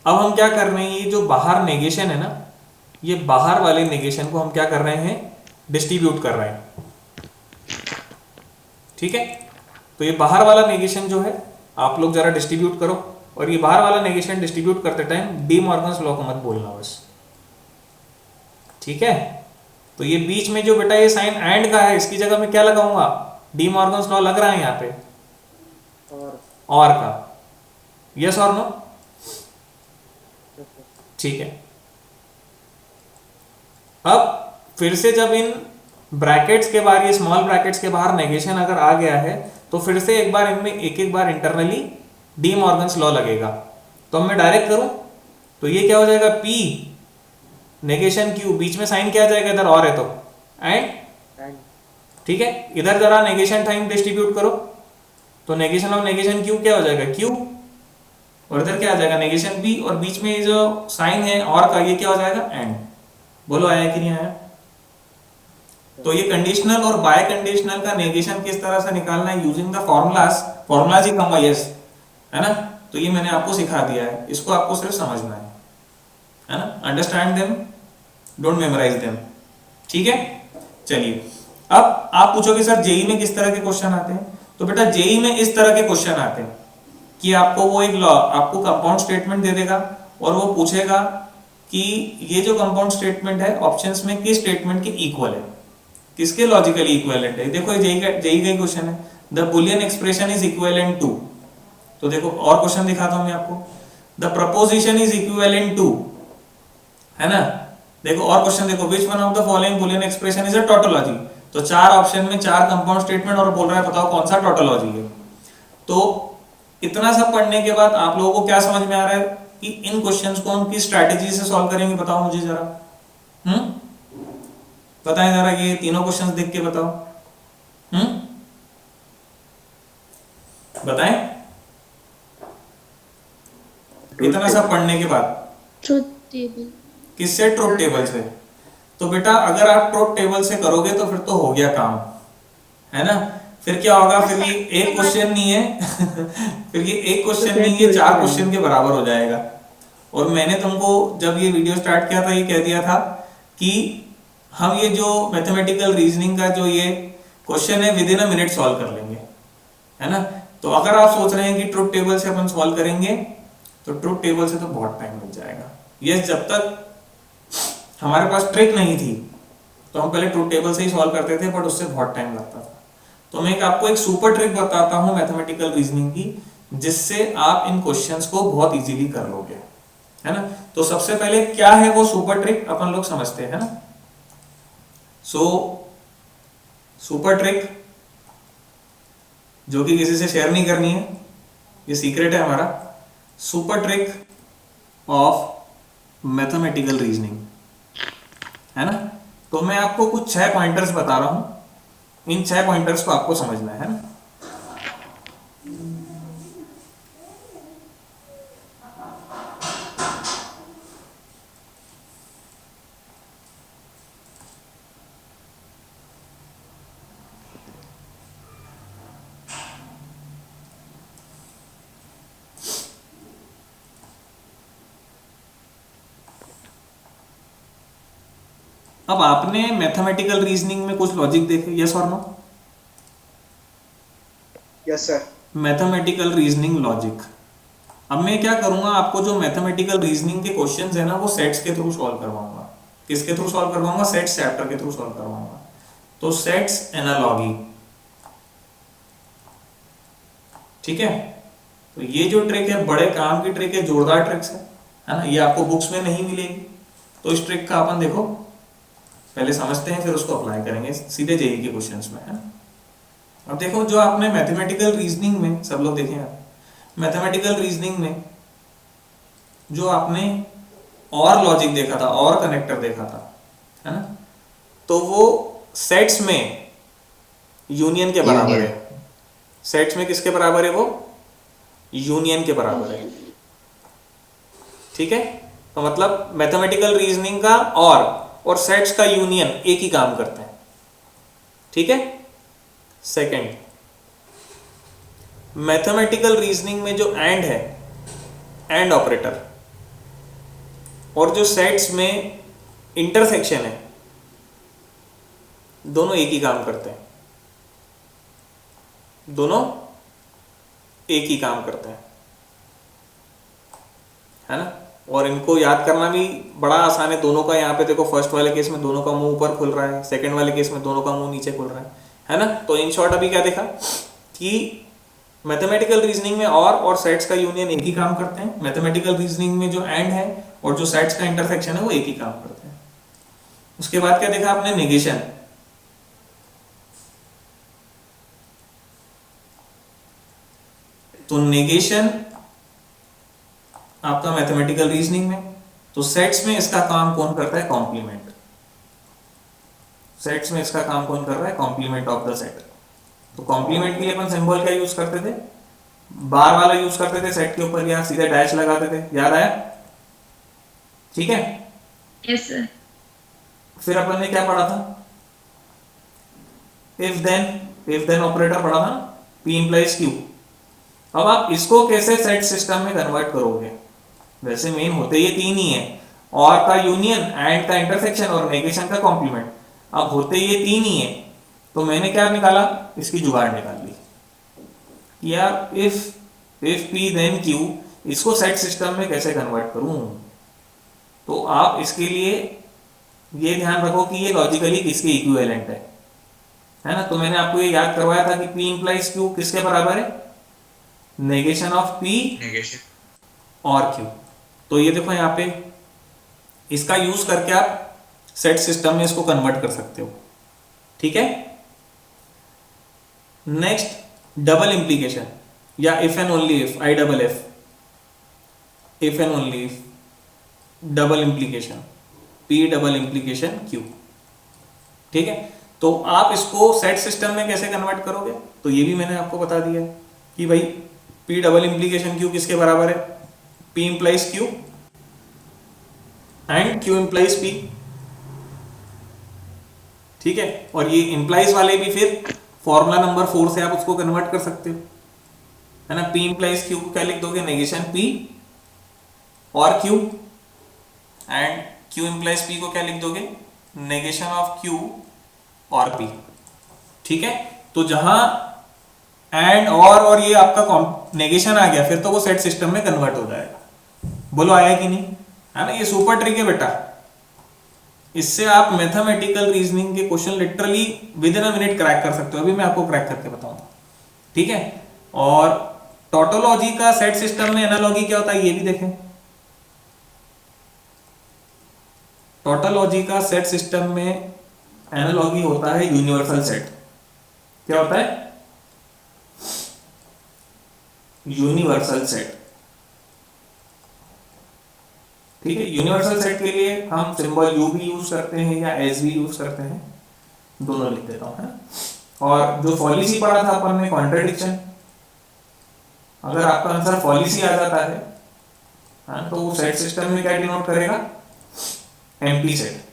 अब हम क्या कर रहे हैं, ये जो बाहर नेगेशन है ना, ये बाहर वाले नेगेशन को हम क्या कर रहे हैं, डिस्ट्रीब्यूट कर रहे हैं, ठीक है। तो ये बाहर वाला नेगेशन जो है आप लोग जरा डिस्ट्रीब्यूट करो, और ये बाहर वाला नेगेशन डिस्ट्रीब्यूट करते टाइम डी मॉर्गन्स लॉ को मत बोलना बस, ठीक है। तो ये बीच में जो बेटा ये साइन एंड का है, इसकी जगह मैं क्या लगाऊंगा, डी मॉर्गन्स लॉ लग रहा है यहाँ पे, और का, यस और नो, ठीक है। अब फिर से जब इन ब्रैकेट्स के बाहर, ये स्मॉल ब्रैकेट्स के बाहर नेगेशन अगर आ गया है, तो फिर से एक बार इनमें एक एक बार इंटरनली डी मॉर्गन्स लॉ लगेगा। तो अब मैं डायरेक्ट करूं तो ये क्या हो जाएगा, P नेगेशन Q, बीच में साइन क्या आ जाएगा, इधर और है तो एंड, ठीक है। इधर जरा नेगेशन टाइम डिस्ट्रीब्यूट करो, तो नेगेशन ऑफ नेगेशन Q क्या हो जाएगा, Q, और इधर क्या आ जाएगा, नेगेशन P, और बीच में जो साइन है और का, ये क्या हो जाएगा, एंड। बोलो आया कि नहीं आया। तो ये कंडीशनल और बाय कंडीशनल का नेगेशन किस तरह से निकालना है, यूजिंग द फॉर्मूलाज ही कहूंगा, यस, है ना। तो ये मैंने आपको सिखा दिया है, इसको आपको सिर्फ समझना है ना, understand them, don't memorize them, ठीक है। चलिए अब आप पूछोगे सर जेई में किस तरह के क्वेश्चन आते हैं, तो बेटा जेई में इस तरह के क्वेश्चन आते हैं कि आपको वो एक लॉ, आपको कंपाउंड स्टेटमेंट दे देगा और वो पूछेगा कि ये जो कंपाउंड स्टेटमेंट है ऑप्शंस में किस स्टेटमेंट के इक्वल है, किसके लॉजिकली इक्विवेलेंट है। देखो जेई का क्वेश्चन है, the Boolean expression is equivalent to, तो देखो और क्वेश्चन दिखाता हूं मैं आपको, the proposition is equivalent to, है ना। देखो और क्वेश्चन देखो, which one of the following Boolean expression is a tautology, तो चार ऑप्शन में चार कंपाउंड स्टेटमेंट और बोल रहा है बताओ कौन सा टोटोलॉजी है। तो इतना सब पढ़ने के बाद आप लोगों को क्या समझ में आ रहा है कि इन क्वेश्चंस को हम किस स्ट्रैटेजी से सॉल्व करेंगे, बताओ मुझे जरा, बताएं जरा, ये तीनों क्वेश्चंस देख के बताओ, बताएं इतना सब पढ़ने के बाद, ट्रुथ टेबल, किससे, ट्रुथ टेबल से। तो बेटा अगर आप ट्रुथ टेबल से करोगे तो फिर तो हो गया काम, है ना। फिर क्या होगा, फिर ये एक क्वेश्चन नहीं है फिर ये एक क्वेश्चन नहीं, ये चार क्वेश्चन के बराबर हो जाएगा। और मैंने तुमको जब ये वीडियो स्टार्ट किया था ये कह दिया था कि हम ये जो मैथमेटिकल रीजनिंग का जो ये क्वेश्चन है with in a minute solve कर लेंगे, है ना। तो अगर आप सोच रहे हैं कि ट्रुथ टेबल से अपन सॉल्व करेंगे, तो ट्रुथ टेबल से तो बहुत टाइम लग जाएगा। ये जब तक हमारे पास ट्रिक नहीं थी तो हम पहले ट्रुथ टेबल से ही सॉल्व करते थे, बट उससे बहुत टाइम लगता था। तो मैं आपको एक सुपर ट्रिक बताता हूं मैथमेटिकल रीजनिंग की, जिससे आप इन क्वेश्चंस को बहुत इजीली कर लोगे, है ना। तो सबसे पहले क्या है वो सुपर ट्रिक अपन लोग समझते हैं ना। सो सुपर ट्रिक जो कि किसी से शेयर नहीं करनी है, ये सीक्रेट है हमारा, super trick of mathematical reasoning, है ना। तो मैं आपको कुछ 6 पॉइंटर्स बता रहा हूं, इन 6 पॉइंटर्स को आपको समझना है ना। अब आपने मैथमेटिकल रीजनिंग में कुछ लॉजिक देखे, यस और no? Yes sir. Mathematical reasoning logic. अब मैं क्या करूंगा, आपको जो मैथमेटिकल रीजनिंग के क्वेश्चंस है ना वो सेट्स के थ्रू सॉल्व करवाऊंगा। किसके थ्रू सॉल्व करवाऊंगा? सेट्स चैप्टर के थ्रू सॉल्व करवाऊंगा। तो सेट्स एनालॉगी, ठीक है। तो ये जो ट्रिक है बड़े काम की ट्रिक है, जोरदार ट्रिक्स है ना, ये आपको बुक्स में नहीं मिलेगी। तो इस ट्रिक का अपन देखो पहले समझते हैं, फिर उसको अप्लाई करेंगे सीधे जेईई के क्वेश्चंस में, है ना। अब देखो जो आपने मैथमेटिकल रीजनिंग में, सब लोग देखें आप, मैथमेटिकल रीजनिंग में जो आपने और लॉजिक देखा था, और कनेक्टर देखा था, है ना, तो वो सेट्स में यूनियन के बराबर है। सेट्स में किसके बराबर है? वो यूनियन के बराबर है, ठीक है। तो मतलब मैथमेटिकल रीजनिंग का और सेट्स का यूनियन एक ही काम करते हैं, ठीक है। सेकंड, मैथमेटिकल रीजनिंग में जो एंड है, एंड ऑपरेटर, और जो सेट्स में इंटरसेक्शन है, दोनों एक ही काम करते हैं, दोनों एक ही काम करते हैं, है ना। और इनको याद करना भी बड़ा आसान है। दोनों का यहाँ पे देखो, फर्स्ट वाले केस में दोनों का मुंह ऊपर खुल रहा है, सेकंड वाले केस में दोनों का मुंह नीचे खुल रहा है ना। तो इन शॉर्ट अभी क्या देखा कि मैथमेटिकल रीजनिंग में और सेट्स का यूनियन एक ही काम करते हैं। मैथमेटिकल रीजनिंग में जो एंड है और जो सेट्स का इंटरसेक्शन है वो एक ही काम करते हैं। उसके बाद क्या देखा आपने? नेगेशन। तो नेगेशन आपका मैथमेटिकल रीजनिंग में, तो सेट्स में इसका काम कौन करता है? कॉम्प्लीमेंट। सेट्स में इसका काम कौन कर रहा है? Complement of the set. तो कॉम्प्लीमेंट के लिए अपन सिंबल क्या यूज करते थे? बार वाला यूज करते थे सेट के ऊपर, या सीधे डैश लगाते थे, याद आया? ठीक है, यस सर। फिर अपन ने क्या पढ़ा था? इफ देन ऑपरेटर पढ़ा था, P implies Q। अब आप इसको कैसे सेट सिस्टम में कन्वर्ट करोगे? वैसे मेन होते ये तीन ही है, और का यूनियन, एंड का इंटरसेक्शन और नेगेशन का कॉम्प्लीमेंट। अब होते ये तीन ही है, तो मैंने क्या निकाला? इसकी जुगाड़ निकाल ली यार, इफ P then Q, इसको सेट सिस्टम में कैसे कन्वर्ट करूं। तो आप इसके लिए ये ध्यान रखो कि ये लॉजिकली किसके इक्विवेलेंट है ना। तो मैंने आपको ये याद करवाया था कि P implies Q किसके बराबर है? नेगेशन ऑफ P और Q। तो ये देखो यहाँ पे इसका यूज करके आप सेट सिस्टम में इसको कन्वर्ट कर सकते हो, ठीक है। नेक्स्ट, डबल इंप्लीकेशन या if and only if, IFF, if and only if, double implication, P double implication Q, ठीक है। तो आप इसको सेट सिस्टम में कैसे कन्वर्ट करोगे? तो ये भी मैंने आपको बता दिया कि भाई P डबल इंप्लीकेशन Q किसके बराबर है? P implies Q and Q implies P, ठीक है। और ये इंप्लाइज वाले भी फिर फॉर्मूला नंबर 4 से आप उसको कन्वर्ट कर सकते हो, है ना। P implies Q को क्या लिख दोगे? नेगेशन P और Q, and Q implies P को क्या लिख दोगे? नेगेशन ऑफ Q और P, ठीक है। तो जहां एंड और ये आपका नेगेशन आ गया, फिर तो वो सेट सिस्टम में कन्वर्ट हो जाएगा। बोलो आया कि नहीं? है ना। ये सुपर ट्रिक है बेटा, इससे आप मैथमेटिकल रीजनिंग के question literally with in a minute crack कर सकते हो। अभी मैं आपको क्रैक करके बताऊंगा, ठीक है। और टोटोलॉजी का सेट सिस्टम में एनालॉजी क्या होता है ये भी देखें। टोटोलॉजी का सेट सिस्टम में एनालॉजी होता है यूनिवर्सल सेट। क्या होता है? Universal set. ठीक है, यूनिवर्सल सेट के लिए हम सिंबल यू भी यूज करते हैं या एस भी यूज करते हैं, दोनों लिख देता हूँ, है ना। और जो पॉलिसी पढ़ा था अपन ने कॉन्ट्रडिक्शन, अगर आपका आंसर पॉलिसी आ जाता है, हाँ, तो वो सेट सिस्टम में क्या डिनोट करेगा, एम्प्टी सेट।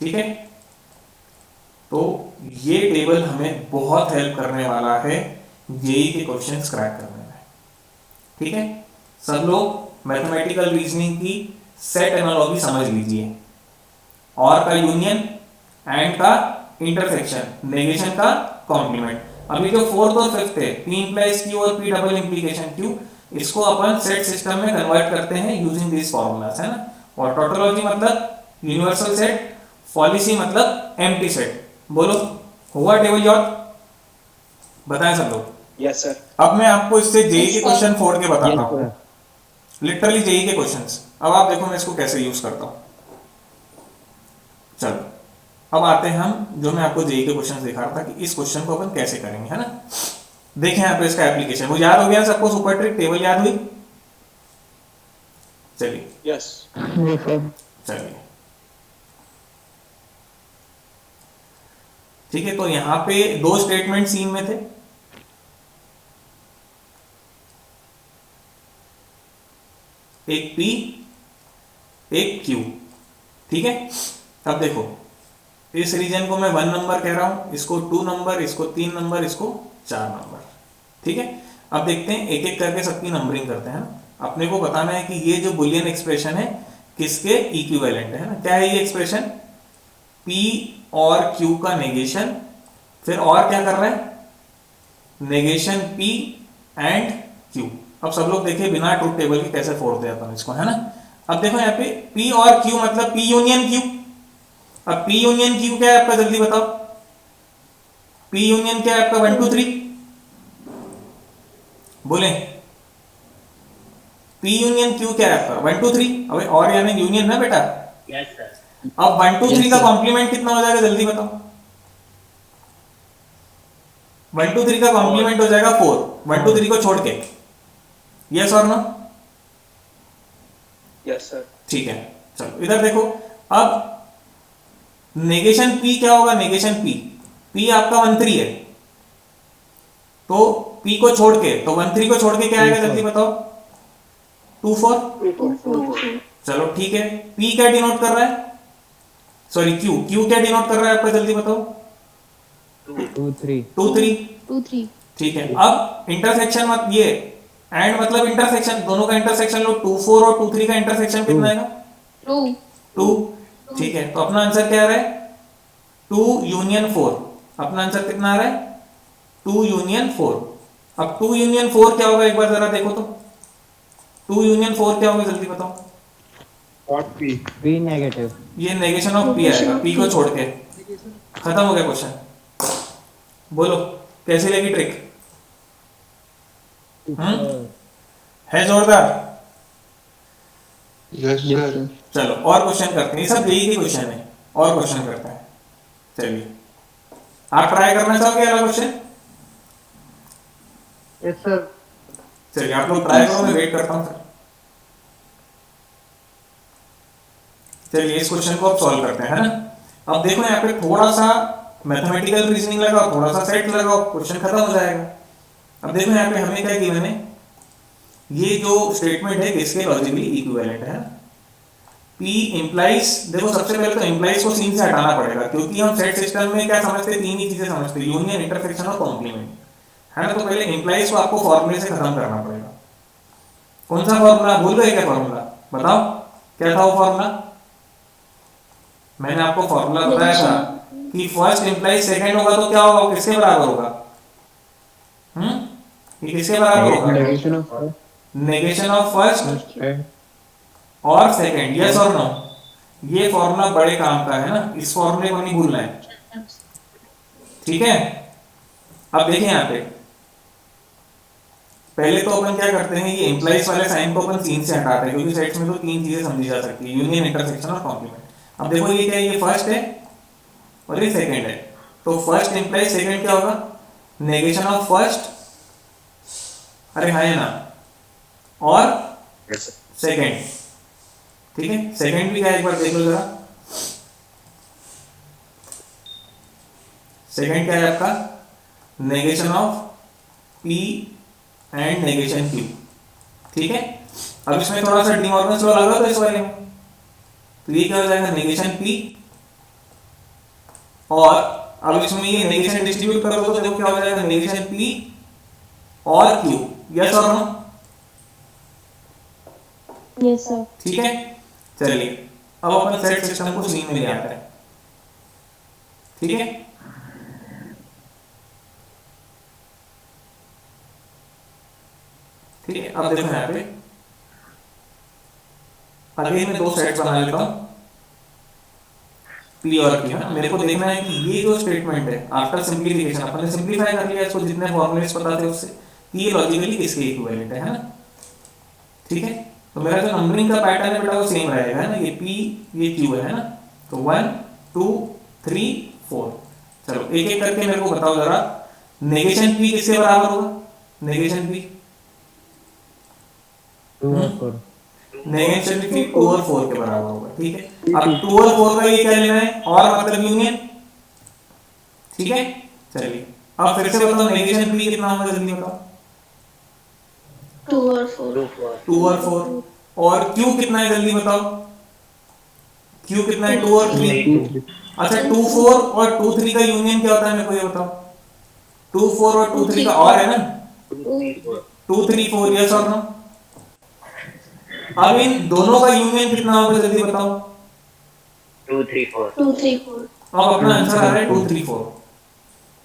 ठीक है, तो ये टेबल हमें बहुत हेल्प करने वाला है जेई के क्वेश्चंस क्रैक करने में। ठीक है, सब लोग मैथमेटिकल रीजनिंग की सेट एनालॉजी समझ लीजिए, और का यूनियन, एंड का इंटरसेक्शन, नेगेशन का कॉम्प्लीमेंट। अभी जो फोर्थ और फिफ्थ है, P implies Q और P डबल इंप्लीकेशन Q, इसको अपन सेट सिस्टम में कन्वर्ट करते हैं यूजिंग दिस फॉर्मूलाज, है ना। और टोटोलॉजी मतलब यूनिवर्सल सेट, पॉलिसी मतलब एम्प्टी सेट। बोलो, हुआ टेबल याद? बताएं सब लोग। Yes sir. अब मैं आपको इससे जेई के Yes, sir. क्वेश्चन फोड़ के बताता Yes, हूँ, sir. लिटरली जेई के क्वेश्चंस। अब आप देखो मैं इसको कैसे यूज करता हूँ। चलो, अब आते हैं हम, जो मैं आपको जेई के क्वेश्चंस दिखा रहा था कि इस क्वेश्चन को अपन कैसे करेंगे, है ना। देखें यहाँ पे इसका एप्लीकेशन, वो याद हो गया सबको, सुपर ट्रिक टेबल याद हुई? चलिए यस। चलिए, ठीक है, तो यहां पे दो स्टेटमेंट सीन में थे, एक P एक Q। ठीक है, अब देखो इस रीजन को मैं 1 नंबर कह रहा हूं, इसको 2 नंबर, इसको 3 नंबर, इसको 4 नंबर। ठीक है, अब देखते हैं एक एक करके सबकी नंबरिंग करते हैं ना। अपने को बताना है कि ये जो बुलियन एक्सप्रेशन है किसके इक्विवेलेंट है ना। क्या है ये एक्सप्रेशन? P और Q का नेगेशन, फिर और क्या कर रहा है, नेगेशन P एंड Q। अब सब लोग देखिए बिना ट्रूथ टेबल के कैसे फोड़ते हैं अपन इसको, है ना। अब देखो यहाँ पे P और Q मतलब P यूनियन Q। अब P यूनियन Q क्या है आपका, जल्दी बताओ। P यूनियन क्या है आपका, 1 2 3 बोले। P यूनियन Q क्या है आपका, 1 2 3। अबे और यानी यूनियन ना बेटा। Yes sir. अब 1 2 3 का कॉम्प्लीमेंट कितना हो जाएगा, जल्दी बताओ। 1 2 3 का कॉम्प्लीमेंट हो जाएगा 4, 1 2 3 को छोड़ के। यस और नो? Yes sir. ठीक है, चलो इधर देखो। अब नेगेशन P क्या होगा, नेगेशन P आपका 1 3 है, तो P को छोड़ के, तो 1 3 को छोड़ के क्या आएगा, जल्दी बताओ। 2 4। चलो ठीक है, P क्या डिनोट कर रहा है, सॉरी Q क्या डिनोट कर रहा है आपका, जल्दी बताओ। 2 3 2 3। 2 3 ठीक है, अब इंटरसेक्शन मत, ये एंड मतलब इंटरसेक्शन, दोनों का इंटरसेक्शन लो। 2 4 और 2 3 का इंटरसेक्शन कितना आएगा, 2 2। ठीक है, तो अपना आंसर क्या आ रहा है, 2 यूनियन 4। अपना आंसर कितना आ रहा है, 2 यूनियन 4। अब 2 यूनियन 4 क्या होगा, एक बार जरा देखो तो। 2 यूनियन 4 क्या होगा, जल्दी बताओ। What P? P negative. ये नेगेशन ऑफ P Negation आएगा, of P को P. छोड़ के। खत्म हो गया क्वेश्चन। बोलो कैसी लगी ट्रिक, है जोरदार? Yes sir. चलो और क्वेश्चन करते हैं, ये सब जेई के क्वेश्चन है, और क्वेश्चन करते हैं। चलिए, आप ट्राई करना चाहोगे अगला क्वेश्चन? Yes sir. चलिए आप लोग ट्राई करो, मैं वेट करता हूँ सर। चलिए इस क्वेश्चन को अब सॉल्व करते हैं, है ना। अब देखो यहाँ पे थोड़ा सा मैथमेटिकल रीजनिंग लगाओ, थोड़ा सा सेट लगाओ, क्वेश्चन खत्म हो जाएगा। अब देखो यहाँ पे हमें क्या किया मैंने, ये जो स्टेटमेंट है किसके लॉजिकली इक्विवेलेंट है। P इंप्लाइज, देखो सबसे पहले तो इंप्लाइज को सीन से हटाना पड़ेगा, क्योंकि हम सेट सिस्टम में क्या समझते हैं, 3 ही चीजें समझते हैं, यूनियन, इंटरसेक्शन और कॉम्प्लीमेंट, है ना। तो पहले इंप्लाइज को आपको फॉर्मूले से खत्म करना पड़ेगा। कौन सा फॉर्मूला भूल गए क्या, फॉर्मूला बताओ क्या था वो फॉर्मूला। मैंने आपको फॉर्मूला बताया था कि फर्स्ट इंप्लाइज सेकंड होगा तो क्या होगा, वो किसके बराबर होगा, ये किसके बराबर होगा, Negation of first negation of first and और सेकंड। यस और नो? ये फॉर्मूला बड़े काम का है ना, इस फॉर्मूले को नहीं भूलना है, ठीक है। अब देखिए यहाँ पे पहले तो अपन क्या करते हैं, ये इंप्लाइज वाले साइन को अपन सीन से हटाते हैं, क्योंकि सेट्स में तो 3 चीजें समझी जा सकती है, यूनियन, इंटरसेक्शन और कॉम्प्लीमेंट। अब देखो ये क्या है, ये फर्स्ट है और ये सेकंड है, तो फर्स्ट इंप्लाइज सेकंड क्या होगा, नेगेशन ऑफ फर्स्ट, अरे हाँ है ना, और सेकेंड, ठीक है। सेकेंड भी क्या है एक बार देख लो जरा। सेकेंड क्या है आपका, negation of P and negation Q, ठीक है। अब इसमें थोड़ा सा डी मॉर्गन्स लॉ लगा तो इस वाले में, तो ये क्या हो जाएगा, नेगेशन P, और अब इसमें ये नेगेशन डिस्ट्रीब्यूट कर दो तो देखो क्या हो जाएगा, नेगेशन P और Q, यस और नो, Yes, sir. ठीक है। चलिए अब अपन सेट सिस्टम को सीन में ले आते हैं, ठीक है। ठीक है, अब देखो यहाँ पे अगेन मैं दो सेट्स बना लेता हूँ, P और Q, है। मेरे को देखना है कि ये जो स्टेटमेंट है आफ्टर सिंप्लीफिकेशन, अपन ने सिंप्लीफाई कर लिया इसको जितने फॉर्मूलेस पता थे उससे, ये लॉजिकली किसके इक्विवेलेंट है ना, ठीक है। तो मेरा जो नंबरिंग का पैटर्न है बेटा वो सेम रहेगा, है ना, ये P ये Q है ना, तो 1 2 3 4। चलो एक एक करके मेरे को बताओ जरा, नेगेशन P किसके बराबर होगा, नेगेशन P, 2 और 4, नेगेशन P 2 और 4 के बराबर होगा, ठीक है। अब 2 और 4 का ये क्या लेना है, और मतलब यूनियन, ठीक है। चलिए अब फिर से बताओ नेगेशन P कितना होगा, जल्दी बताओ। 2 और 4. 2 और 4, और Q कितना है जल्दी बताओ, Q कितना है, 2 और 3। अच्छा 2 4 और 2 3 का यूनियन क्या होता है मेरे को ये बताओ, 2 4 और 2 3 का और है ना, 2 3 4, यस और नो। अब इन दोनों का यूनियन कितना होगा जल्दी बताओ, 2 3 4 2 3 4. अब अपना आंसर आ रहा है 2 3 4,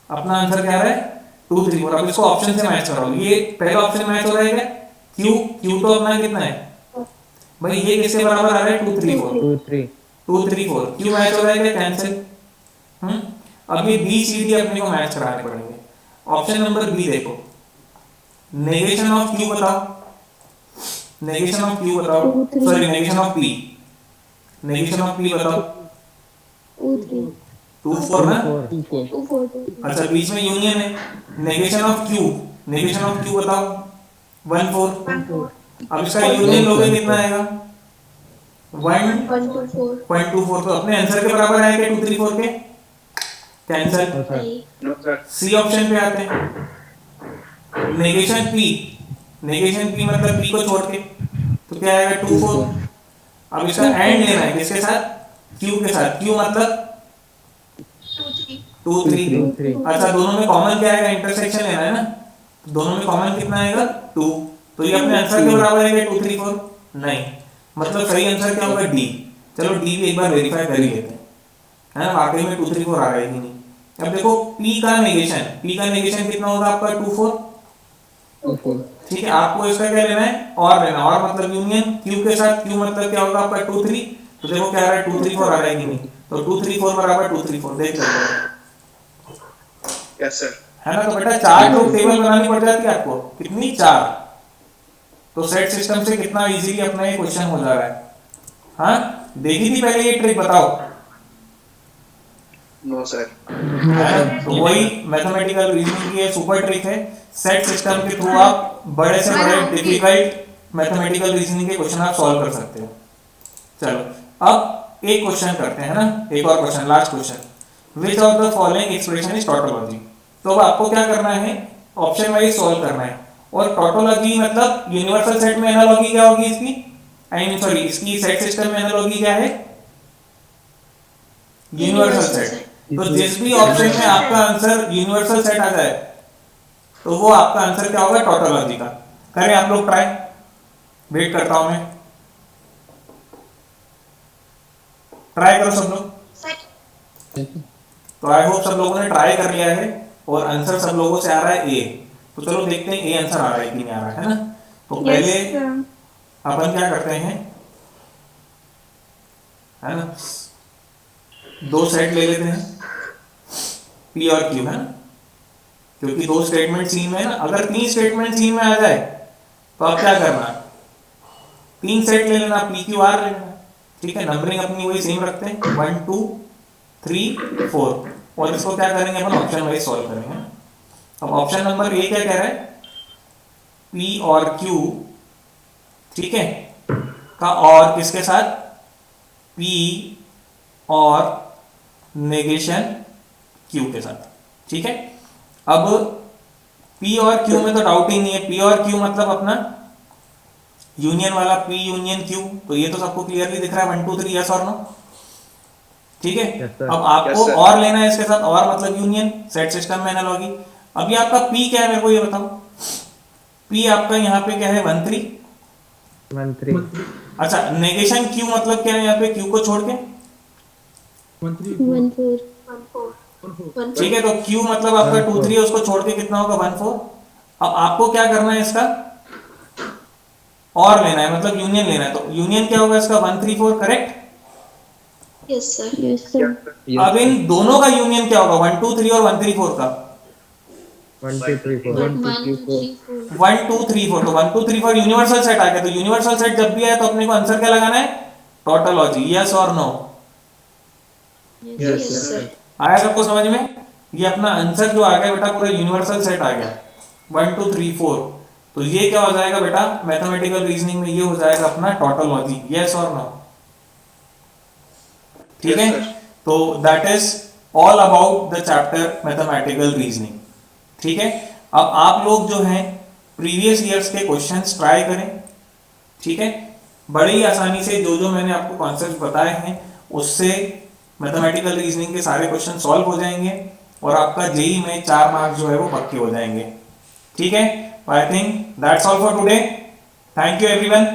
अपना आंसर क्या आ रहा है 2 3 4। अब इसको ऑप्शन से मैच कराओ, ये पहला ऑप्शन मैच हो जाएगा, Q तो अपना कितना है भाई, ये किसके बराबर आ रहा है 2 3 4, 2 3, 2 3 4, Q मैच हो जाएगा, कैंसिल। अब ये B C D अपने को मैच कराने पड़ेंगे। ऑप्शन नंबर बी देखो, नेगेशन ऑफ Q बताओ, नेगेशन ऑफ Q बताओ, sorry negation of P, negation of P बताओ, 2 3. 2 4 ना, 2 4, 2 4 2. अच्छा बीच में यूनियन है, negation of Q, negation of Q बताओ, 1 4। 1 4. अब इसका यूनियन लोगे कितना आएगा, 1 1 2 4. 0.24, तो अपने आंसर के बराबर आएगा 2 3 4 के, cancel. No sir C option पे आते हैं, नेगेशन P, नेगेशन P मतलब P को छोड़ के, तो क्या आएगा 2 4। अब इसका एंड लेना है किसके साथ, Q के साथ, Q मतलब 2 3। 2 3, अच्छा दोनों में कॉमन क्या आएगा, इंटरसेक्शन लेना है ना, तो दोनों में कॉमन कितना आएगा 2, तो ये अपने आंसर के बराबर आएगा 2 3 4, नहीं, मतलब सही आंसर क्या होगा D। चलो D भी एक बार वेरीफाई कर ही लेते हैं, है ना, वाकई में 2 3 4 आ रहा है कि नहीं। अब देखो P का नेगेशन कितना होगा आपका 2 4, 2 4, ठीक है। आपको इसका क्या लेना है, और लेना, और मतलब यूनियन Q के साथ, Q मतलब क्या होगा आपका 2 3, तो देखो क्या आ रहा है 2 3 4 आ रहा है कि नहीं, तो 2 3 4 बराबर 2 3 4, देख लो, यस सर है ना। तो बेटा 4 लोग टेबल बनानी पड़ जाती है आपको, कितनी 4, तो सेट सिस्टम से कितना इजीली अपना ये क्वेश्चन हो जा रहा है। हाँ देखी थी पहले ये ट्रिक, बताओ, नो सर है ना? तो वही मैथमेटिकल रीजनिंग की सुपर ट्रिक है, सेट सिस्टम के थ्रू आप बड़े से बड़े डिफिकल्ट मैथमेटिकल रीजनिंग के क्वेश्चन आप सॉल्व कर सकते हो। चलो अब एक क्वेश्चन करते हैं ना, एक और question, last question, which of the following expression is tautology. तो अब आपको क्या करना है, ऑप्शन वाइज सॉल्व करना है, और टोटोलॉजी मतलब यूनिवर्सल सेट में एनालॉजी क्या होगी इसकी, आई मीन सॉरी इसकी सेट सिस्टम में एनालॉजी क्या है, यूनिवर्सल सेट। तो जिस भी ऑप्शन में आपका आंसर यूनिवर्सल सेट आ जाए तो वो आपका आंसर क्या होगा, टोटोलॉजी का। करें आप लोग ट्राई, वेट करता हूं मैं, ट्राई करो सब लोग। तो आई होप सब लोगों ने ट्राई कर लिया है और आंसर सब लोगों से आ रहा है ए। तो चलो देखते हैं ए आंसर आ रहा है कि नहीं आ रहा है ना। तो पहले अपन क्या करते हैं, है ना, दो सेट ले लेते हैं P और Q, है ना, क्योंकि दो स्टेटमेंट सीन में है ना। अगर 3 स्टेटमेंट सीन में आ जाए तो आप क्या करना, 3 सेट ले लेना, P Q R ले लेना, ठीक है। नंबरिंग अपनी वही सेम रखते हैं, 1 2 3 4, और इसको क्या करेंगे अपन, ऑप्शन वाइज सॉल्व करेंगे। अब ऑप्शन नंबर ए क्या कह रहा है, P और Q, ठीक है, का और किसके साथ, P और नेगेशन Q के साथ, ठीक है। अब P और Q में तो डाउट ही नहीं है, P और Q मतलब अपना यूनियन वाला P यूनियन Q, तो ये तो सबको क्लियरली दिख रहा है 1 2 3 यस और नो, ठीक है। Yes, sir. अब आपको Yes, sir. और लेना है इसके साथ, और मतलब यूनियन, सेट सिस्टम में एनालॉजी। अभी आपका P क्या है मेरे को ये बताओ, P आपका यहाँ पे क्या है 1 3, 1 3 अच्छा नेगेशन Q मतलब क्या है यहाँ पे Q को छोड़ के, 1 4 1 ठीक है। तो Q मतलब आपका 2 3 है, उसको छोड़ के कितना होगा 1 4। अब आपको क्या करना है इसका और लेना है, मतलब यूनियन लेना है, तो यूनियन क्या होगा इसका 1 3 4, correct. Yes sir. Yes sir. अब इन दोनों का यूनियन क्या होगा 1 2 3 और 1 3 4 का, 1 2 3 4 1 2 3 4 1 2 3 4, तो 1 2 3 4 यूनिवर्सल सेट आ गया। तो यूनिवर्सल सेट जब भी आए तो अपने को आंसर क्या लगाना है, टोटोलॉजी, यस और नो। Yes sir. आया सबको समझ में, ये अपना आंसर जो आ गया बेटा पूरा यूनिवर्सल सेट आ गया 1 2 3 4। तो ये क्या हो जाएगा बेटा मैथमेटिकल रीजनिंग में, ये हो जाएगा अपना टोटोलॉजी, यस और नो, ठीक है। तो that is all about the chapter mathematical reasoning, ठीक है। अब आप लोग जो हैं प्रीवियस ईयर्स के क्वेश्चंस ट्राई करें, ठीक है। बड़ी ही आसानी से जो जो मैंने आपको कॉन्सेप्ट बताए हैं उससे मैथमेटिकल रीजनिंग के सारे क्वेश्चन सॉल्व हो जाएंगे और आपका जेई में 4 मार्क्स जो है वो पक्के हो जाएंगे, ठीक है। I think that's all for today, thank you everyone.